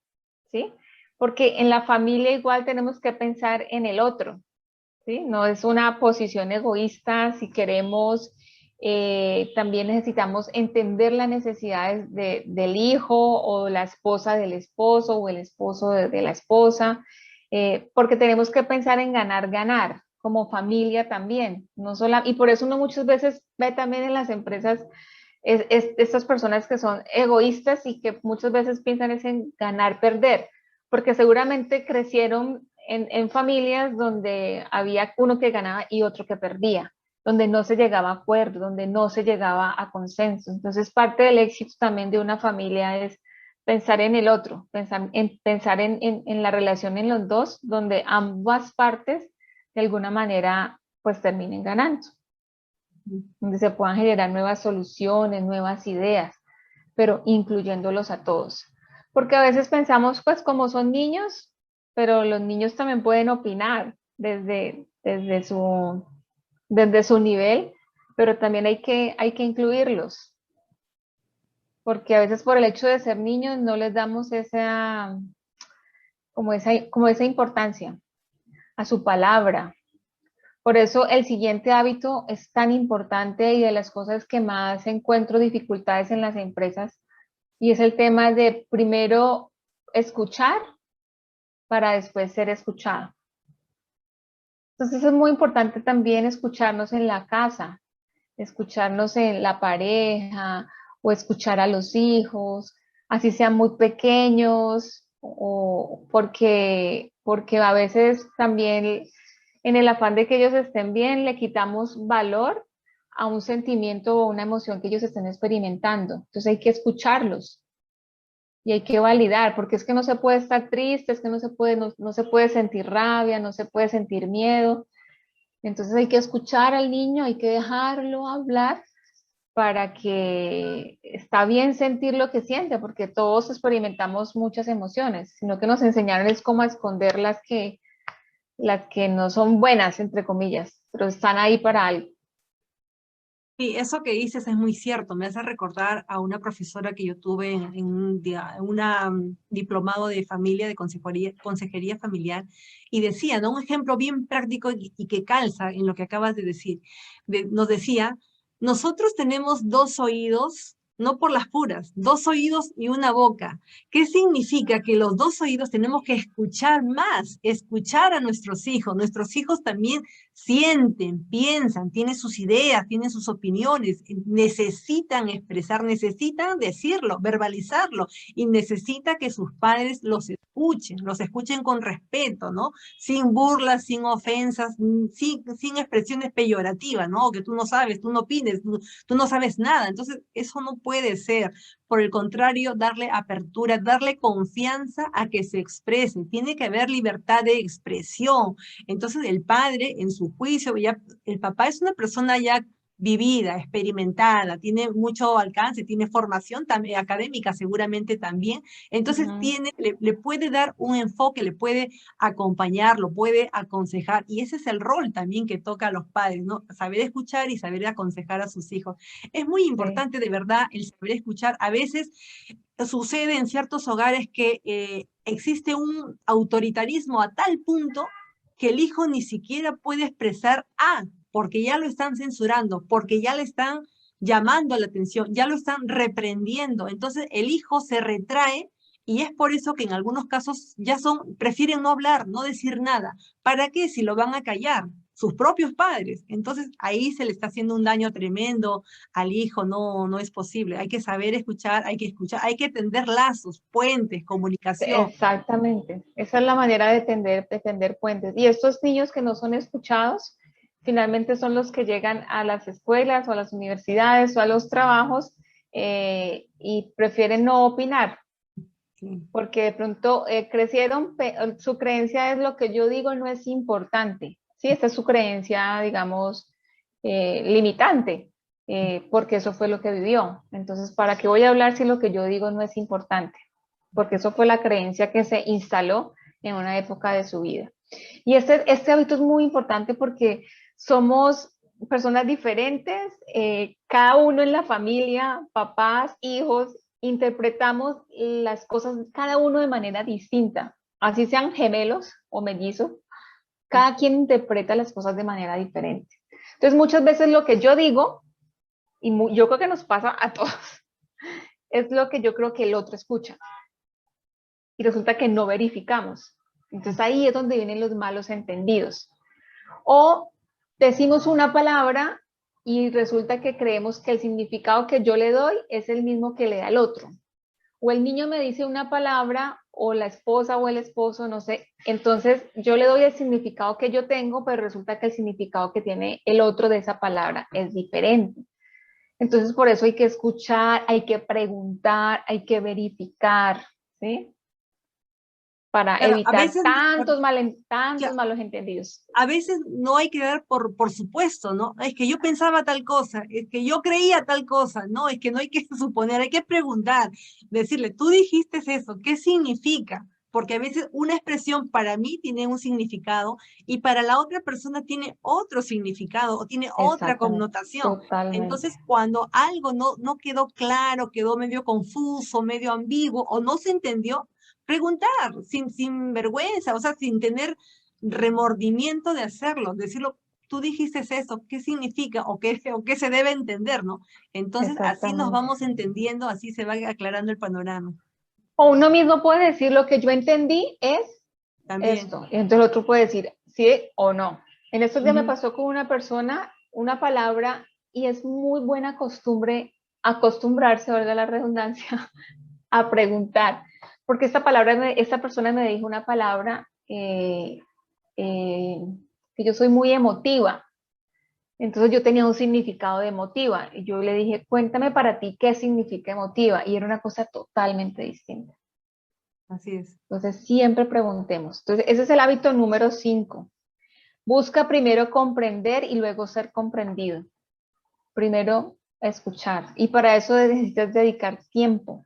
B: ¿sí? Porque en la familia igual tenemos que pensar en el otro, ¿sí? No es una posición egoísta. Si queremos, también necesitamos entender las necesidades del hijo o la esposa del esposo o el esposo de la esposa, porque tenemos que pensar en ganar, ganar, como familia también, no solo, y por eso uno muchas veces ve también en las empresas estas personas que son egoístas y que muchas veces piensan es en ganar, perder, porque seguramente crecieron en familias donde había uno que ganaba y otro que perdía, donde no se llegaba a acuerdo, donde no se llegaba a consenso. Entonces, parte del éxito también de una familia es pensar en el otro, pensar en la relación en los dos, donde ambas partes de alguna manera pues terminen ganando, donde se puedan generar nuevas soluciones, nuevas ideas, pero incluyéndolos a todos. Porque a veces pensamos, pues como son niños, pero los niños también pueden opinar desde su nivel, pero también hay que incluirlos, porque a veces por el hecho de ser niños no les damos como esa importancia a su palabra. Por eso el siguiente hábito es tan importante y de las cosas que más encuentro dificultades en las empresas, y es el tema de primero escuchar para después ser escuchado. Entonces es muy importante también escucharnos en la casa, escucharnos en la pareja o escuchar a los hijos, así sean muy pequeños, o porque a veces también en el afán de que ellos estén bien, le quitamos valor a un sentimiento o una emoción que ellos estén experimentando. Entonces hay que escucharlos y hay que validar, porque es que no se puede estar triste, es que no se puede sentir rabia, no se puede sentir miedo. Entonces hay que escuchar al niño, hay que dejarlo hablar para que está bien sentir lo que siente, porque todos experimentamos muchas emociones, sino que nos enseñaron es cómo a esconder las que no son buenas, entre comillas, pero están ahí para algo.
A: Sí, eso que dices es muy cierto. Me hace recordar a una profesora que yo tuve en en una diplomado de familia, de consejería familiar, y decía, ¿no? Un ejemplo bien práctico y que calza en lo que acabas de decir. Nos decía, nosotros tenemos dos oídos, no por las puras, dos oídos y una boca. ¿Qué significa? Que los dos oídos tenemos que escuchar más, escuchar a nuestros hijos. Nuestros hijos también sienten, piensan, tienen sus ideas, tienen sus opiniones, necesitan expresar, necesitan decirlo, verbalizarlo, y necesita que sus padres los escuchen con respeto, ¿no? Sin burlas, sin ofensas, sin expresiones peyorativas, ¿no? Que tú no sabes, tú no opines, tú no sabes nada. Entonces, eso no puede ser. Por el contrario, darle apertura, darle confianza a que se exprese. Tiene que haber libertad de expresión. Entonces el padre en su juicio, ya, el papá es una persona ya vivida, experimentada, tiene mucho alcance, tiene formación también, académica seguramente también, entonces le puede dar un enfoque, le puede acompañar, lo puede aconsejar, y ese es el rol también que toca a los padres, ¿no? Saber escuchar y saber aconsejar a sus hijos. Es muy
B: Sí.
A: importante de verdad el saber escuchar. A veces sucede en ciertos hogares que existe un autoritarismo a tal punto que el hijo ni siquiera puede expresar A, porque ya lo están censurando, porque ya le están llamando la atención, ya lo están reprendiendo. Entonces el hijo se retrae y es por eso que en algunos casos prefieren no hablar, no decir nada. ¿Para qué? Si lo van a callar sus propios padres. Entonces ahí se le está haciendo un daño tremendo al hijo, no, no es posible. Hay que saber escuchar, hay que tender lazos, puentes, comunicación.
B: Exactamente, esa es la manera de tender puentes. Y estos niños que no son escuchados, finalmente son los que llegan a las escuelas o a las universidades o a los trabajos y prefieren no opinar,
A: Sí.
B: porque de pronto crecieron, su creencia es lo que yo digo no es importante, ¿sí? Esa es su creencia, digamos, limitante, porque eso fue lo que vivió. Entonces, ¿para qué voy a hablar si lo que yo digo no es importante? Porque eso fue la creencia que se instaló en una época de su vida. Y este hábito es muy importante porque somos personas diferentes, cada uno en la familia, papás, hijos, interpretamos las cosas cada uno de manera distinta, así sean gemelos o mellizos, cada quien interpreta las cosas de manera diferente. Entonces muchas veces lo que yo digo, y yo creo que nos pasa a todos, es lo que yo creo que el otro escucha y resulta que no verificamos. Entonces ahí es donde vienen los malos entendidos. O decimos una palabra y resulta que creemos que el significado que yo le doy es el mismo que le da el otro. O el niño me dice una palabra o la esposa o el esposo, no sé. Entonces yo le doy el significado que yo tengo, pero resulta que el significado que tiene el otro de esa palabra es diferente. Entonces por eso hay que escuchar, hay que preguntar, hay que verificar, ¿sí? Para
A: Claro,
B: evitar
A: ya,
B: tantos malos entendidos.
A: a veces no hay que dar por supuesto, ¿no? Es que yo pensaba tal cosa, es que yo creía tal cosa, no, es que no hay que suponer, hay que preguntar, decirle, tú dijiste eso, ¿qué significa? Porque a veces una expresión para mí tiene un significado y para la otra persona tiene otro significado o tiene otra
B: Exactamente,
A: connotación.
B: totalmente.
A: Entonces, cuando algo no quedó claro, quedó medio confuso, medio ambiguo o no se entendió, preguntar sin vergüenza, o sea, sin tener remordimiento de hacerlo, decirlo, tú dijiste eso, ¿qué significa o qué se debe entender, ¿no? Entonces, así nos
B: Exactamente.
A: vamos entendiendo, así se va aclarando el panorama.
B: O uno mismo puede decir lo que yo entendí es
A: También.
B: esto. Y entonces el otro puede decir sí o no. En estos días me
A: Ujú.
B: pasó con una persona una palabra y es muy buena costumbre acostumbrarse, valga la redundancia, a preguntar. Porque esta persona me dijo una palabra eh, que yo soy muy emotiva. Entonces yo tenía un significado de emotiva y yo le dije, cuéntame para ti qué significa emotiva y era una cosa totalmente distinta.
A: Así es.
B: Entonces siempre preguntemos. Entonces ese es el hábito número 5. Busca primero comprender y luego ser comprendido. Primero a escuchar. Y para eso necesitas dedicar tiempo.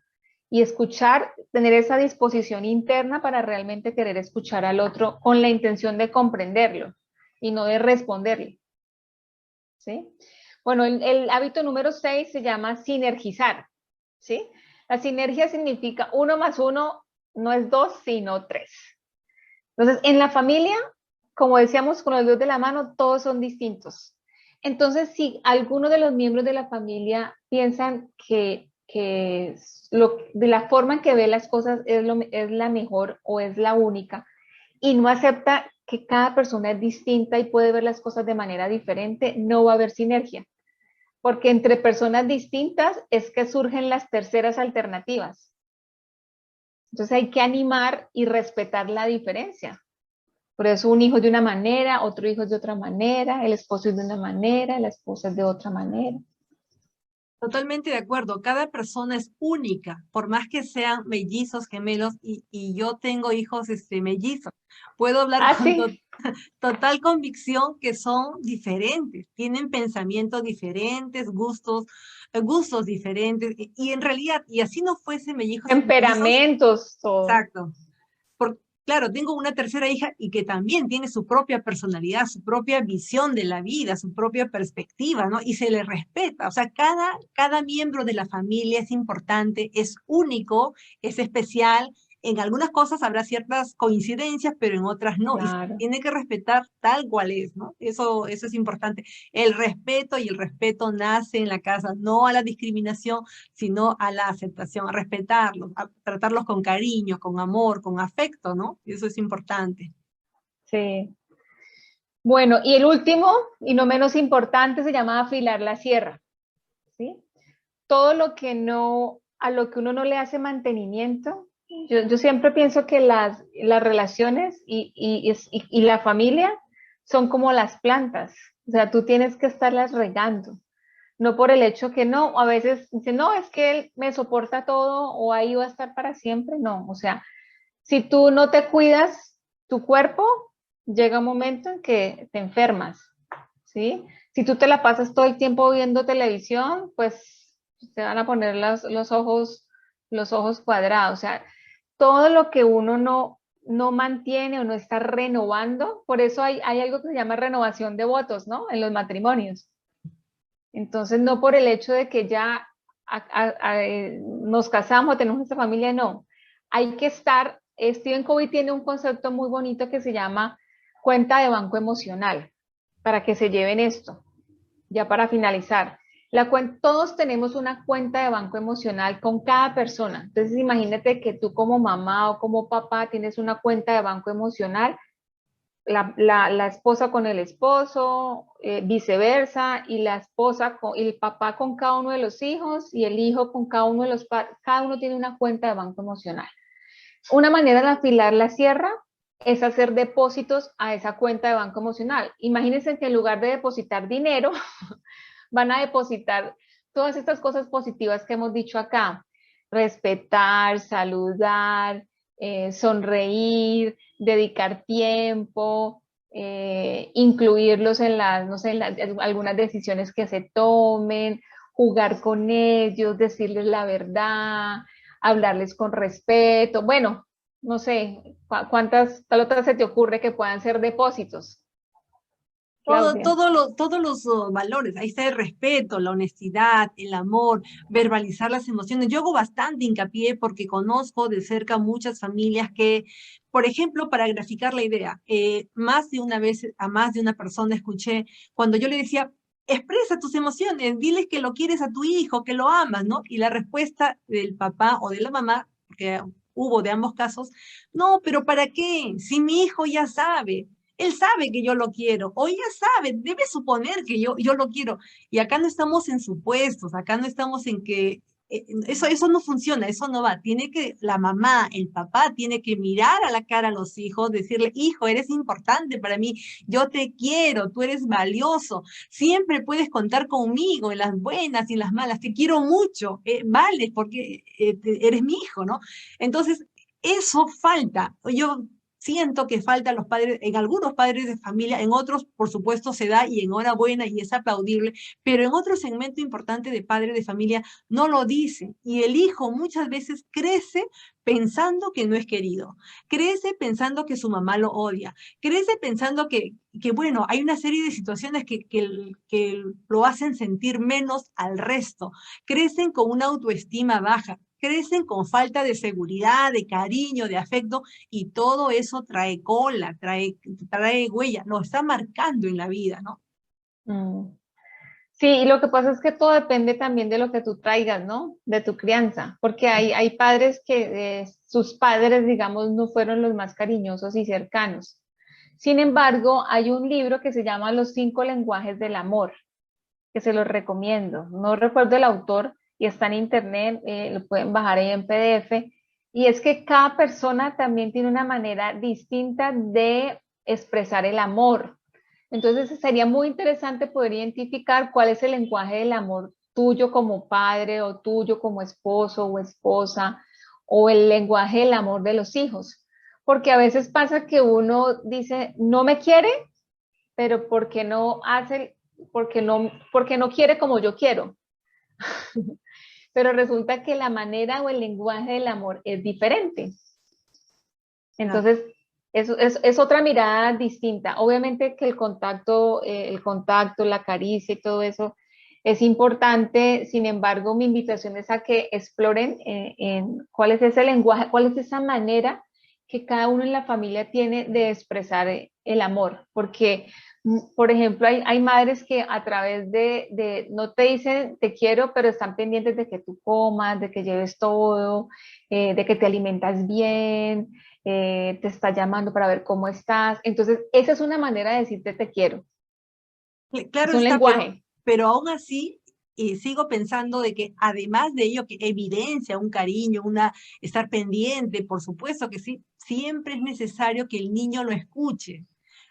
B: Y escuchar, tener esa disposición interna para realmente querer escuchar al otro con la intención de comprenderlo y no de responderle. ¿Sí? Bueno, el hábito número 6 se llama sinergizar. ¿Sí? La sinergia significa 1 más 1 no es 2, sino 3. Entonces, en la familia, como decíamos, con los dedos de la mano, todos son distintos. Entonces, si algunos de los miembros de la familia piensan que de la forma en que ve las cosas es la mejor o es la única, y no acepta que cada persona es distinta y puede ver las cosas de manera diferente, no va a haber sinergia. Porque entre personas distintas es que surgen las terceras alternativas. Entonces hay que animar y respetar la diferencia. Por eso un hijo es de una manera, otro hijo es de otra manera, el esposo es de una manera, la esposa es de otra manera.
A: Totalmente de acuerdo, cada persona es única, por más que sean mellizos, gemelos, y yo tengo hijos mellizos. Puedo hablar
B: Ah,
A: con
B: sí,
A: total convicción que son diferentes, tienen pensamientos diferentes, gustos diferentes, y en realidad, y así no fuesen mellizos y mellizos,
B: temperamentos, todo.
A: exacto. Claro, tengo una tercera hija y que también tiene su propia personalidad, su propia visión de la vida, su propia perspectiva, ¿no? Y se le respeta. O sea, cada miembro de la familia es importante, es único, es especial. En algunas cosas habrá ciertas coincidencias, pero en otras no. Y se
B: Claro.
A: tiene que respetar tal cual es, ¿no? Eso es importante. El respeto, y el respeto nace en la casa, no a la discriminación, sino a la aceptación, a respetarlos, a tratarlos con cariño, con amor, con afecto, ¿no? Eso es importante.
B: Sí. Bueno, y el último, y no menos importante, se llama afilar la sierra. ¿Sí? Todo lo que no, a lo que uno no le hace mantenimiento. Yo siempre pienso que las relaciones y la familia son como las plantas. O sea, tú tienes que estarlas regando. No por el hecho que no, a veces dicen, no, es que él me soporta todo o ahí va a estar para siempre. No, o sea, si tú no te cuidas tu cuerpo, llega un momento en que te enfermas, ¿sí? Si tú te la pasas todo el tiempo viendo televisión, pues te van a poner los ojos cuadrados. O sea, todo lo que uno no mantiene o no está renovando, por eso hay algo que se llama renovación de votos, ¿no? En los matrimonios. Entonces, no por el hecho de que ya nos casamos, tenemos esta familia, no. Hay que estar, Stephen Covey tiene un concepto muy bonito que se llama cuenta de banco emocional, para que se lleven esto, ya para finalizar. Todos tenemos una cuenta de banco emocional con cada persona. Entonces, imagínate que tú como mamá o como papá tienes una cuenta de banco emocional, la esposa con el esposo, viceversa, y la esposa y el papá con cada uno de los hijos y el hijo con cada uno de los padres. Cada uno tiene una cuenta de banco emocional. Una manera de afilar la sierra es hacer depósitos a esa cuenta de banco emocional. Imagínense que en lugar de depositar dinero, van a depositar todas estas cosas positivas que hemos dicho acá. Respetar, saludar, sonreír, dedicar tiempo, incluirlos en no sé, algunas decisiones que se tomen, jugar con ellos, decirles la verdad, hablarles con respeto. Bueno, no sé, ¿cuántas tal otras se te ocurre que puedan ser depósitos, Claudia?
A: Todos los valores, ahí está el respeto, la honestidad, el amor, verbalizar las emociones. Yo hago bastante hincapié porque conozco de cerca muchas familias que, por ejemplo, para graficar la idea, más de una vez a más de una persona escuché cuando yo le decía, expresa tus emociones, diles que lo quieres a tu hijo, que lo amas, ¿no? Y la respuesta del papá o de la mamá, porque hubo de ambos casos, no, pero ¿para qué? Si mi hijo ya sabe. Él sabe que yo lo quiero, o ella sabe, debe suponer que yo lo quiero. Y acá no estamos en supuestos, acá no estamos en que eso no funciona, eso no va. Tiene que la mamá, el papá, tiene que mirar a la cara a los hijos, decirle, hijo, eres importante para mí, yo te quiero, tú eres valioso, siempre puedes contar conmigo en las buenas y en las malas, te quiero mucho, vale, porque eres mi hijo, ¿no? Entonces, eso falta. siento que falta los padres, en algunos padres de familia, en otros, por supuesto, se da y enhorabuena y es aplaudible, pero en otro segmento importante de padres de familia no lo dicen. Y el hijo muchas veces crece pensando que no es querido, crece pensando que su mamá lo odia, crece pensando que bueno, hay una serie de situaciones que lo hacen sentir menos al resto, crecen con una autoestima baja, crecen con falta de seguridad, de cariño, de afecto, y todo eso trae cola, trae huella, lo está marcando en la vida, ¿no?
B: Mm. Sí, y lo que pasa es que todo depende también de lo que tú traigas, ¿no? De tu crianza, porque hay padres que sus padres, digamos, no fueron los más cariñosos y cercanos. Sin embargo, hay un libro que se llama Los 5 lenguajes del amor, que se los recomiendo. No recuerdo el autor y está en internet, lo pueden bajar ahí en PDF. Y es que cada persona también tiene una manera distinta de expresar el amor. Entonces sería muy interesante poder identificar cuál es el lenguaje del amor tuyo como padre o tuyo como esposo o esposa o el lenguaje del amor de los hijos. Porque a veces pasa que uno dice, no me quiere, pero porque no hace, porque no quiere como yo quiero. Pero resulta que la manera o el lenguaje del amor es diferente.
A: Claro.
B: Entonces, es otra mirada distinta. Obviamente que el contacto, la caricia y todo eso es importante. Sin embargo, mi invitación es a que exploren en cuál es ese lenguaje, cuál es esa manera que cada uno en la familia tiene de expresar el amor. Porque, por ejemplo, hay madres que a través no te dicen te quiero, pero están pendientes de que tú comas, de que lleves todo, de que te alimentas bien, te está llamando para ver cómo estás. Entonces, esa es una manera de decirte te quiero.
A: Claro
B: Es un
A: está,
B: lenguaje.
A: pero aún así sigo pensando de que además de ello que evidencia un cariño, estar pendiente, por supuesto que sí, siempre es necesario que el niño lo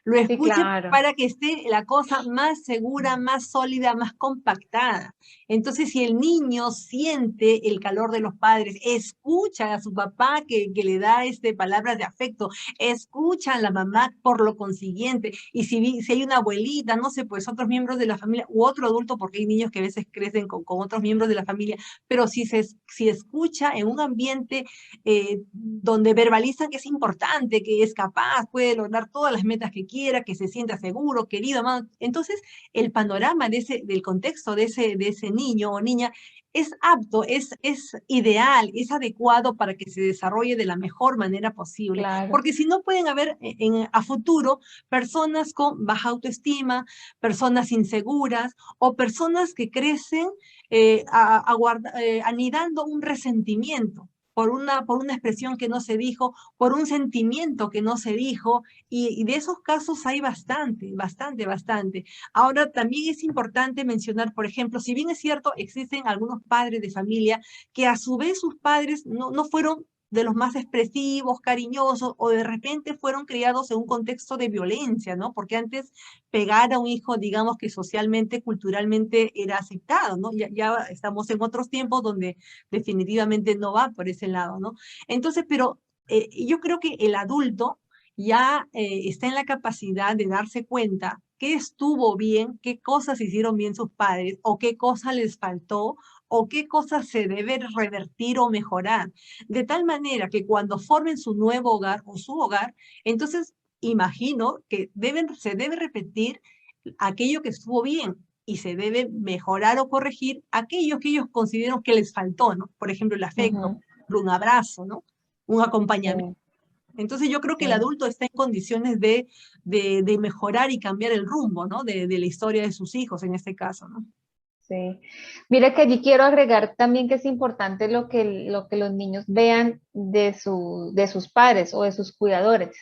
B: Sí,
A: escuche
B: claro.
A: para que esté la cosa más segura, más sólida, más compactada. Entonces, si el niño siente el calor de los padres, escucha a su papá que le da palabras de afecto, escucha a la mamá por lo consiguiente, y si hay una abuelita, no sé, pues otros miembros de la familia u otro adulto, porque hay niños que a veces crecen con otros miembros de la familia, pero si escucha en un ambiente donde verbalizan que es importante, que es capaz, puede lograr todas las metas que quiera, que se sienta seguro, querido, amado, entonces el panorama del contexto de ese niño o niña es apto, es ideal, es adecuado para que se desarrolle de la mejor manera posible,
B: Claro.
A: porque si no pueden haber a futuro personas con baja autoestima, personas inseguras o personas que crecen anidando un resentimiento por una expresión que no se dijo, por un sentimiento que no se dijo, y de esos casos hay bastante, bastante, bastante. Ahora, también es importante mencionar, por ejemplo, si bien es cierto, existen algunos padres de familia que a su vez sus padres no fueron de los más expresivos, cariñosos, o de repente fueron criados en un contexto de violencia, ¿no? Porque antes pegar a un hijo, digamos que socialmente, culturalmente era aceptado, ¿no? Ya estamos en otros tiempos donde definitivamente no va por ese lado, ¿no? Entonces, pero yo creo que el adulto ya está en la capacidad de darse cuenta qué estuvo bien, qué cosas hicieron bien sus padres, o qué cosa les faltó, o qué cosas se debe revertir o mejorar, de tal manera que cuando formen su nuevo hogar o su hogar, entonces imagino que se debe repetir aquello que estuvo bien y se debe mejorar o corregir aquello que ellos consideran que les faltó, ¿no? Por ejemplo, el afecto,
B: Ujú.
A: un abrazo, ¿no? Un acompañamiento.
B: Sí,
A: Entonces yo creo que el
B: sí,
A: adulto está en condiciones de mejorar y cambiar el rumbo, ¿no? De la historia de sus hijos en este caso, ¿no?
B: sí. Mira que allí quiero agregar también que es importante lo que los niños vean de sus padres o de sus cuidadores,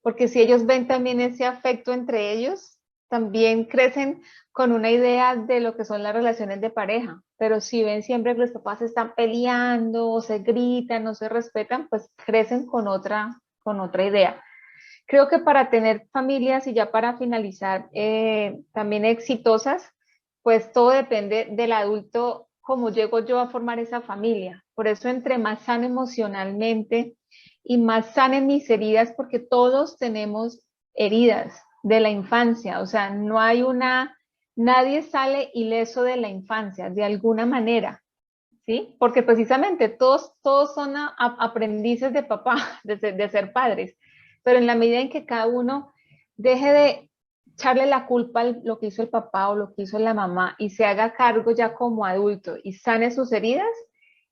B: porque si ellos ven también ese afecto entre ellos, también crecen con una idea de lo que son las relaciones de pareja, pero si ven siempre que los papás se están peleando o se gritan o se respetan, pues crecen con otra idea. Creo que para tener familias y ya para finalizar, también exitosas, pues todo depende del adulto, cómo llego yo a formar esa familia. Por eso, entre más sano emocionalmente y más sanen mis heridas, porque todos tenemos heridas de la infancia, o sea, no hay nadie sale ileso de la infancia, de alguna manera, ¿sí? Porque precisamente todos son aprendices de papá, de ser padres, pero en la medida en que cada uno deje de echarle la culpa a lo que hizo el papá o lo que hizo la mamá y se haga cargo ya como adulto y sane sus heridas,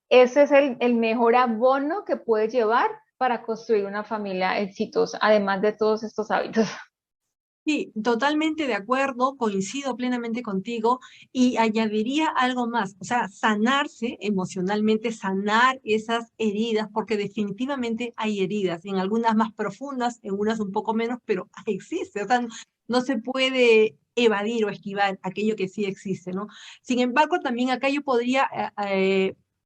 B: ese es el mejor abono que puede llevar para construir una familia exitosa, además de todos estos hábitos.
A: Sí, totalmente de acuerdo, coincido plenamente contigo y añadiría algo más, o sea, sanarse emocionalmente, sanar esas heridas, porque definitivamente hay heridas, en algunas más profundas, en unas un poco menos, pero existe, o sea, no se puede evadir o esquivar aquello que sí existe, ¿no? Sin embargo, también acá yo podría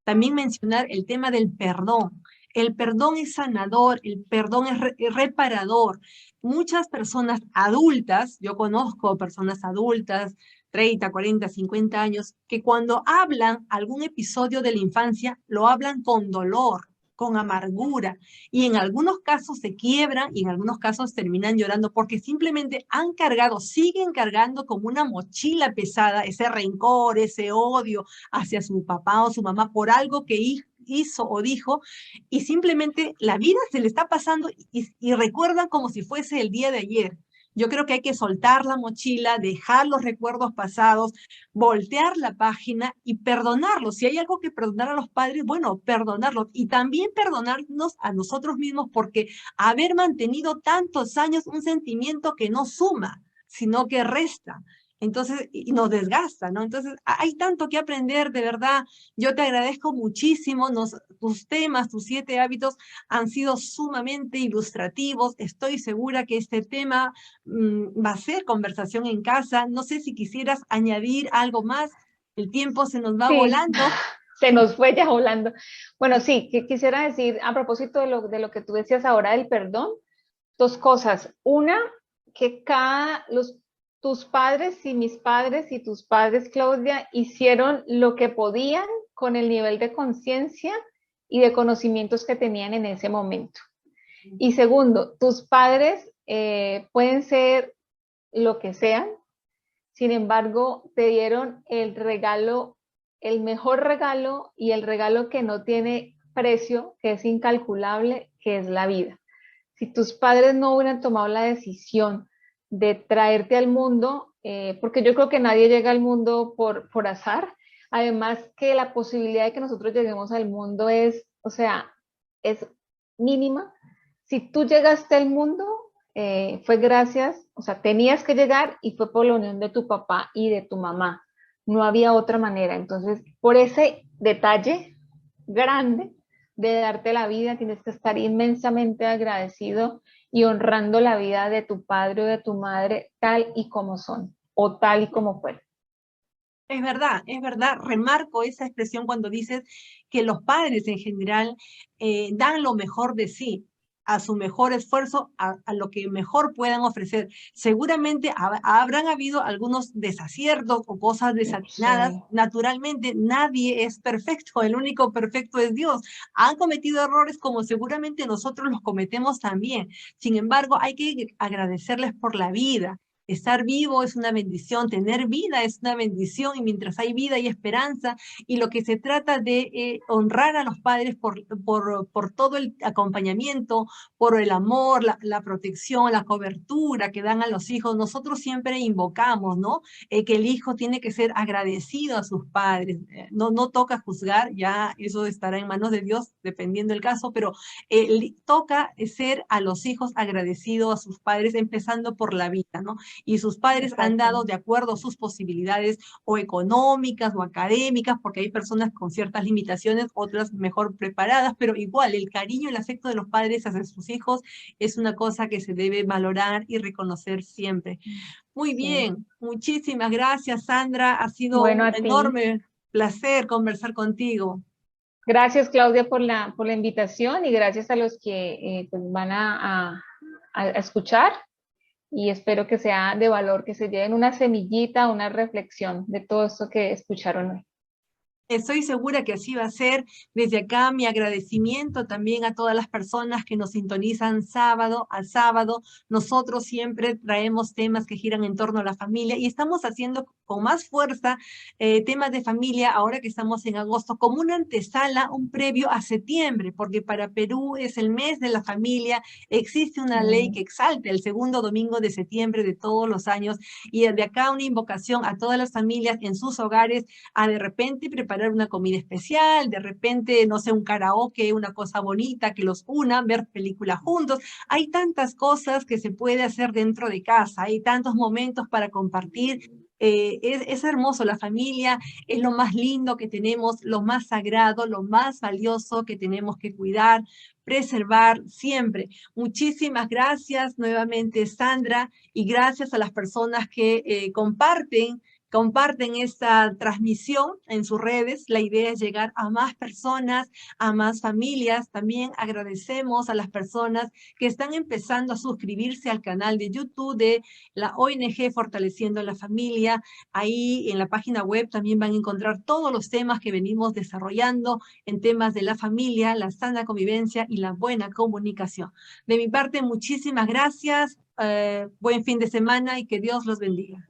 A: también mencionar el tema del perdón. El perdón es sanador, el perdón es reparador. Muchas personas adultas, yo conozco personas adultas, 30, 40, 50 años, que cuando hablan algún episodio de la infancia, lo hablan con dolor, con amargura, y en algunos casos se quiebran y en algunos casos terminan llorando porque simplemente han cargado, siguen cargando como una mochila pesada ese rencor, ese odio hacia su papá o su mamá por algo que hizo o dijo, y simplemente la vida se le está pasando y recuerdan como si fuese el día de ayer. Yo creo que hay que soltar la mochila, dejar los recuerdos pasados, voltear la página y perdonarlos. Si hay algo que perdonar a los padres, bueno, perdonarlos y también perdonarnos a nosotros mismos porque haber mantenido tantos años un sentimiento que no suma, sino que resta. Entonces, y nos desgasta, ¿no? Entonces, hay tanto que aprender, de verdad. Yo te agradezco muchísimo, tus temas, tus 7 hábitos han sido sumamente ilustrativos. Estoy segura que este tema va a ser conversación en casa. No sé si quisieras añadir algo más. El tiempo se nos va
B: Sí,
A: volando.
B: se nos fue ya volando. Bueno, sí, que quisiera decir a propósito de lo que tú decías ahora del perdón, dos cosas. Una, que tus padres y mis padres y tus padres, Claudia, hicieron lo que podían con el nivel de conciencia y de conocimientos que tenían en ese momento. Y segundo, tus padres pueden ser lo que sean, sin embargo, te dieron el regalo, el mejor regalo y el regalo que no tiene precio, que es incalculable, que es la vida. Si tus padres no hubieran tomado la decisión de traerte al mundo, porque yo creo que nadie llega al mundo por azar, además que la posibilidad de que nosotros lleguemos al mundo es, o sea, es mínima. Si tú llegaste al mundo, fue gracias, o sea, tenías que llegar y fue por la unión de tu papá y de tu mamá. No había otra manera. Entonces, por ese detalle grande de darte la vida, tienes que estar inmensamente agradecido y honrando la vida de tu padre o de tu madre tal y como son o tal y como fueron.
A: Es verdad, remarco esa expresión cuando dices que los padres en general dan lo mejor de sí, a su mejor esfuerzo, a lo que mejor puedan ofrecer. Seguramente habrán habido algunos desaciertos o cosas desatinadas.
B: Sí.
A: Naturalmente, nadie es perfecto, el único perfecto es Dios. Han cometido errores como seguramente nosotros los cometemos también. Sin embargo, hay que agradecerles por la vida. Estar vivo es una bendición, tener vida es una bendición y mientras hay vida hay esperanza y lo que se trata de honrar a los padres por todo el acompañamiento, por el amor, la protección, la cobertura que dan a los hijos. Nosotros siempre invocamos, ¿no? Que el hijo tiene que ser agradecido a sus padres. No toca juzgar, ya eso estará en manos de Dios dependiendo del caso, pero toca ser a los hijos agradecidos a sus padres empezando por la vida, ¿no? Y sus padres han dado
B: Exacto.
A: de acuerdo a sus posibilidades o económicas o académicas, porque hay personas con ciertas limitaciones, otras mejor preparadas, pero igual el cariño y el afecto de los padres hacia sus hijos es una cosa que se debe valorar y reconocer siempre. Muy
B: Sí.
A: bien, muchísimas gracias, Sandra. Ha sido
B: Bueno,
A: un
B: a ti.
A: enorme placer conversar contigo.
B: Gracias, Claudia, por la invitación y gracias a los que pues van a escuchar y espero que sea de valor, que se lleven una semillita, una reflexión de todo esto que escucharon hoy.
A: Estoy segura que así va a ser. Desde acá mi agradecimiento también a todas las personas que nos sintonizan sábado a sábado. Nosotros siempre traemos temas que giran en torno a la familia y estamos haciendo con más fuerza temas de familia ahora que estamos en agosto como una antesala, un previo a septiembre, porque para Perú es el mes de la familia. Existe una ley
B: Mm.
A: que exalta el segundo domingo de septiembre de todos los años y desde acá una invocación a todas las familias en sus hogares a de repente preparar una comida especial, de repente, no sé, un karaoke, una cosa bonita que los una, ver películas juntos. Hay tantas cosas que se puede hacer dentro de casa, hay tantos momentos para compartir. Es hermoso, la familia es lo más lindo que tenemos, lo más sagrado, lo más valioso que tenemos que cuidar, preservar siempre. Muchísimas gracias nuevamente, Sandra, y gracias a las personas que comparten esta transmisión en sus redes. La idea es llegar a más personas, a más familias. También agradecemos a las personas que están empezando a suscribirse al canal de YouTube de la ONG Fortaleciendo la Familia. Ahí en la página web también van a encontrar todos los temas que venimos desarrollando en temas de la familia, la sana convivencia y la buena comunicación. De mi parte, muchísimas gracias. Buen fin de semana y que Dios los bendiga.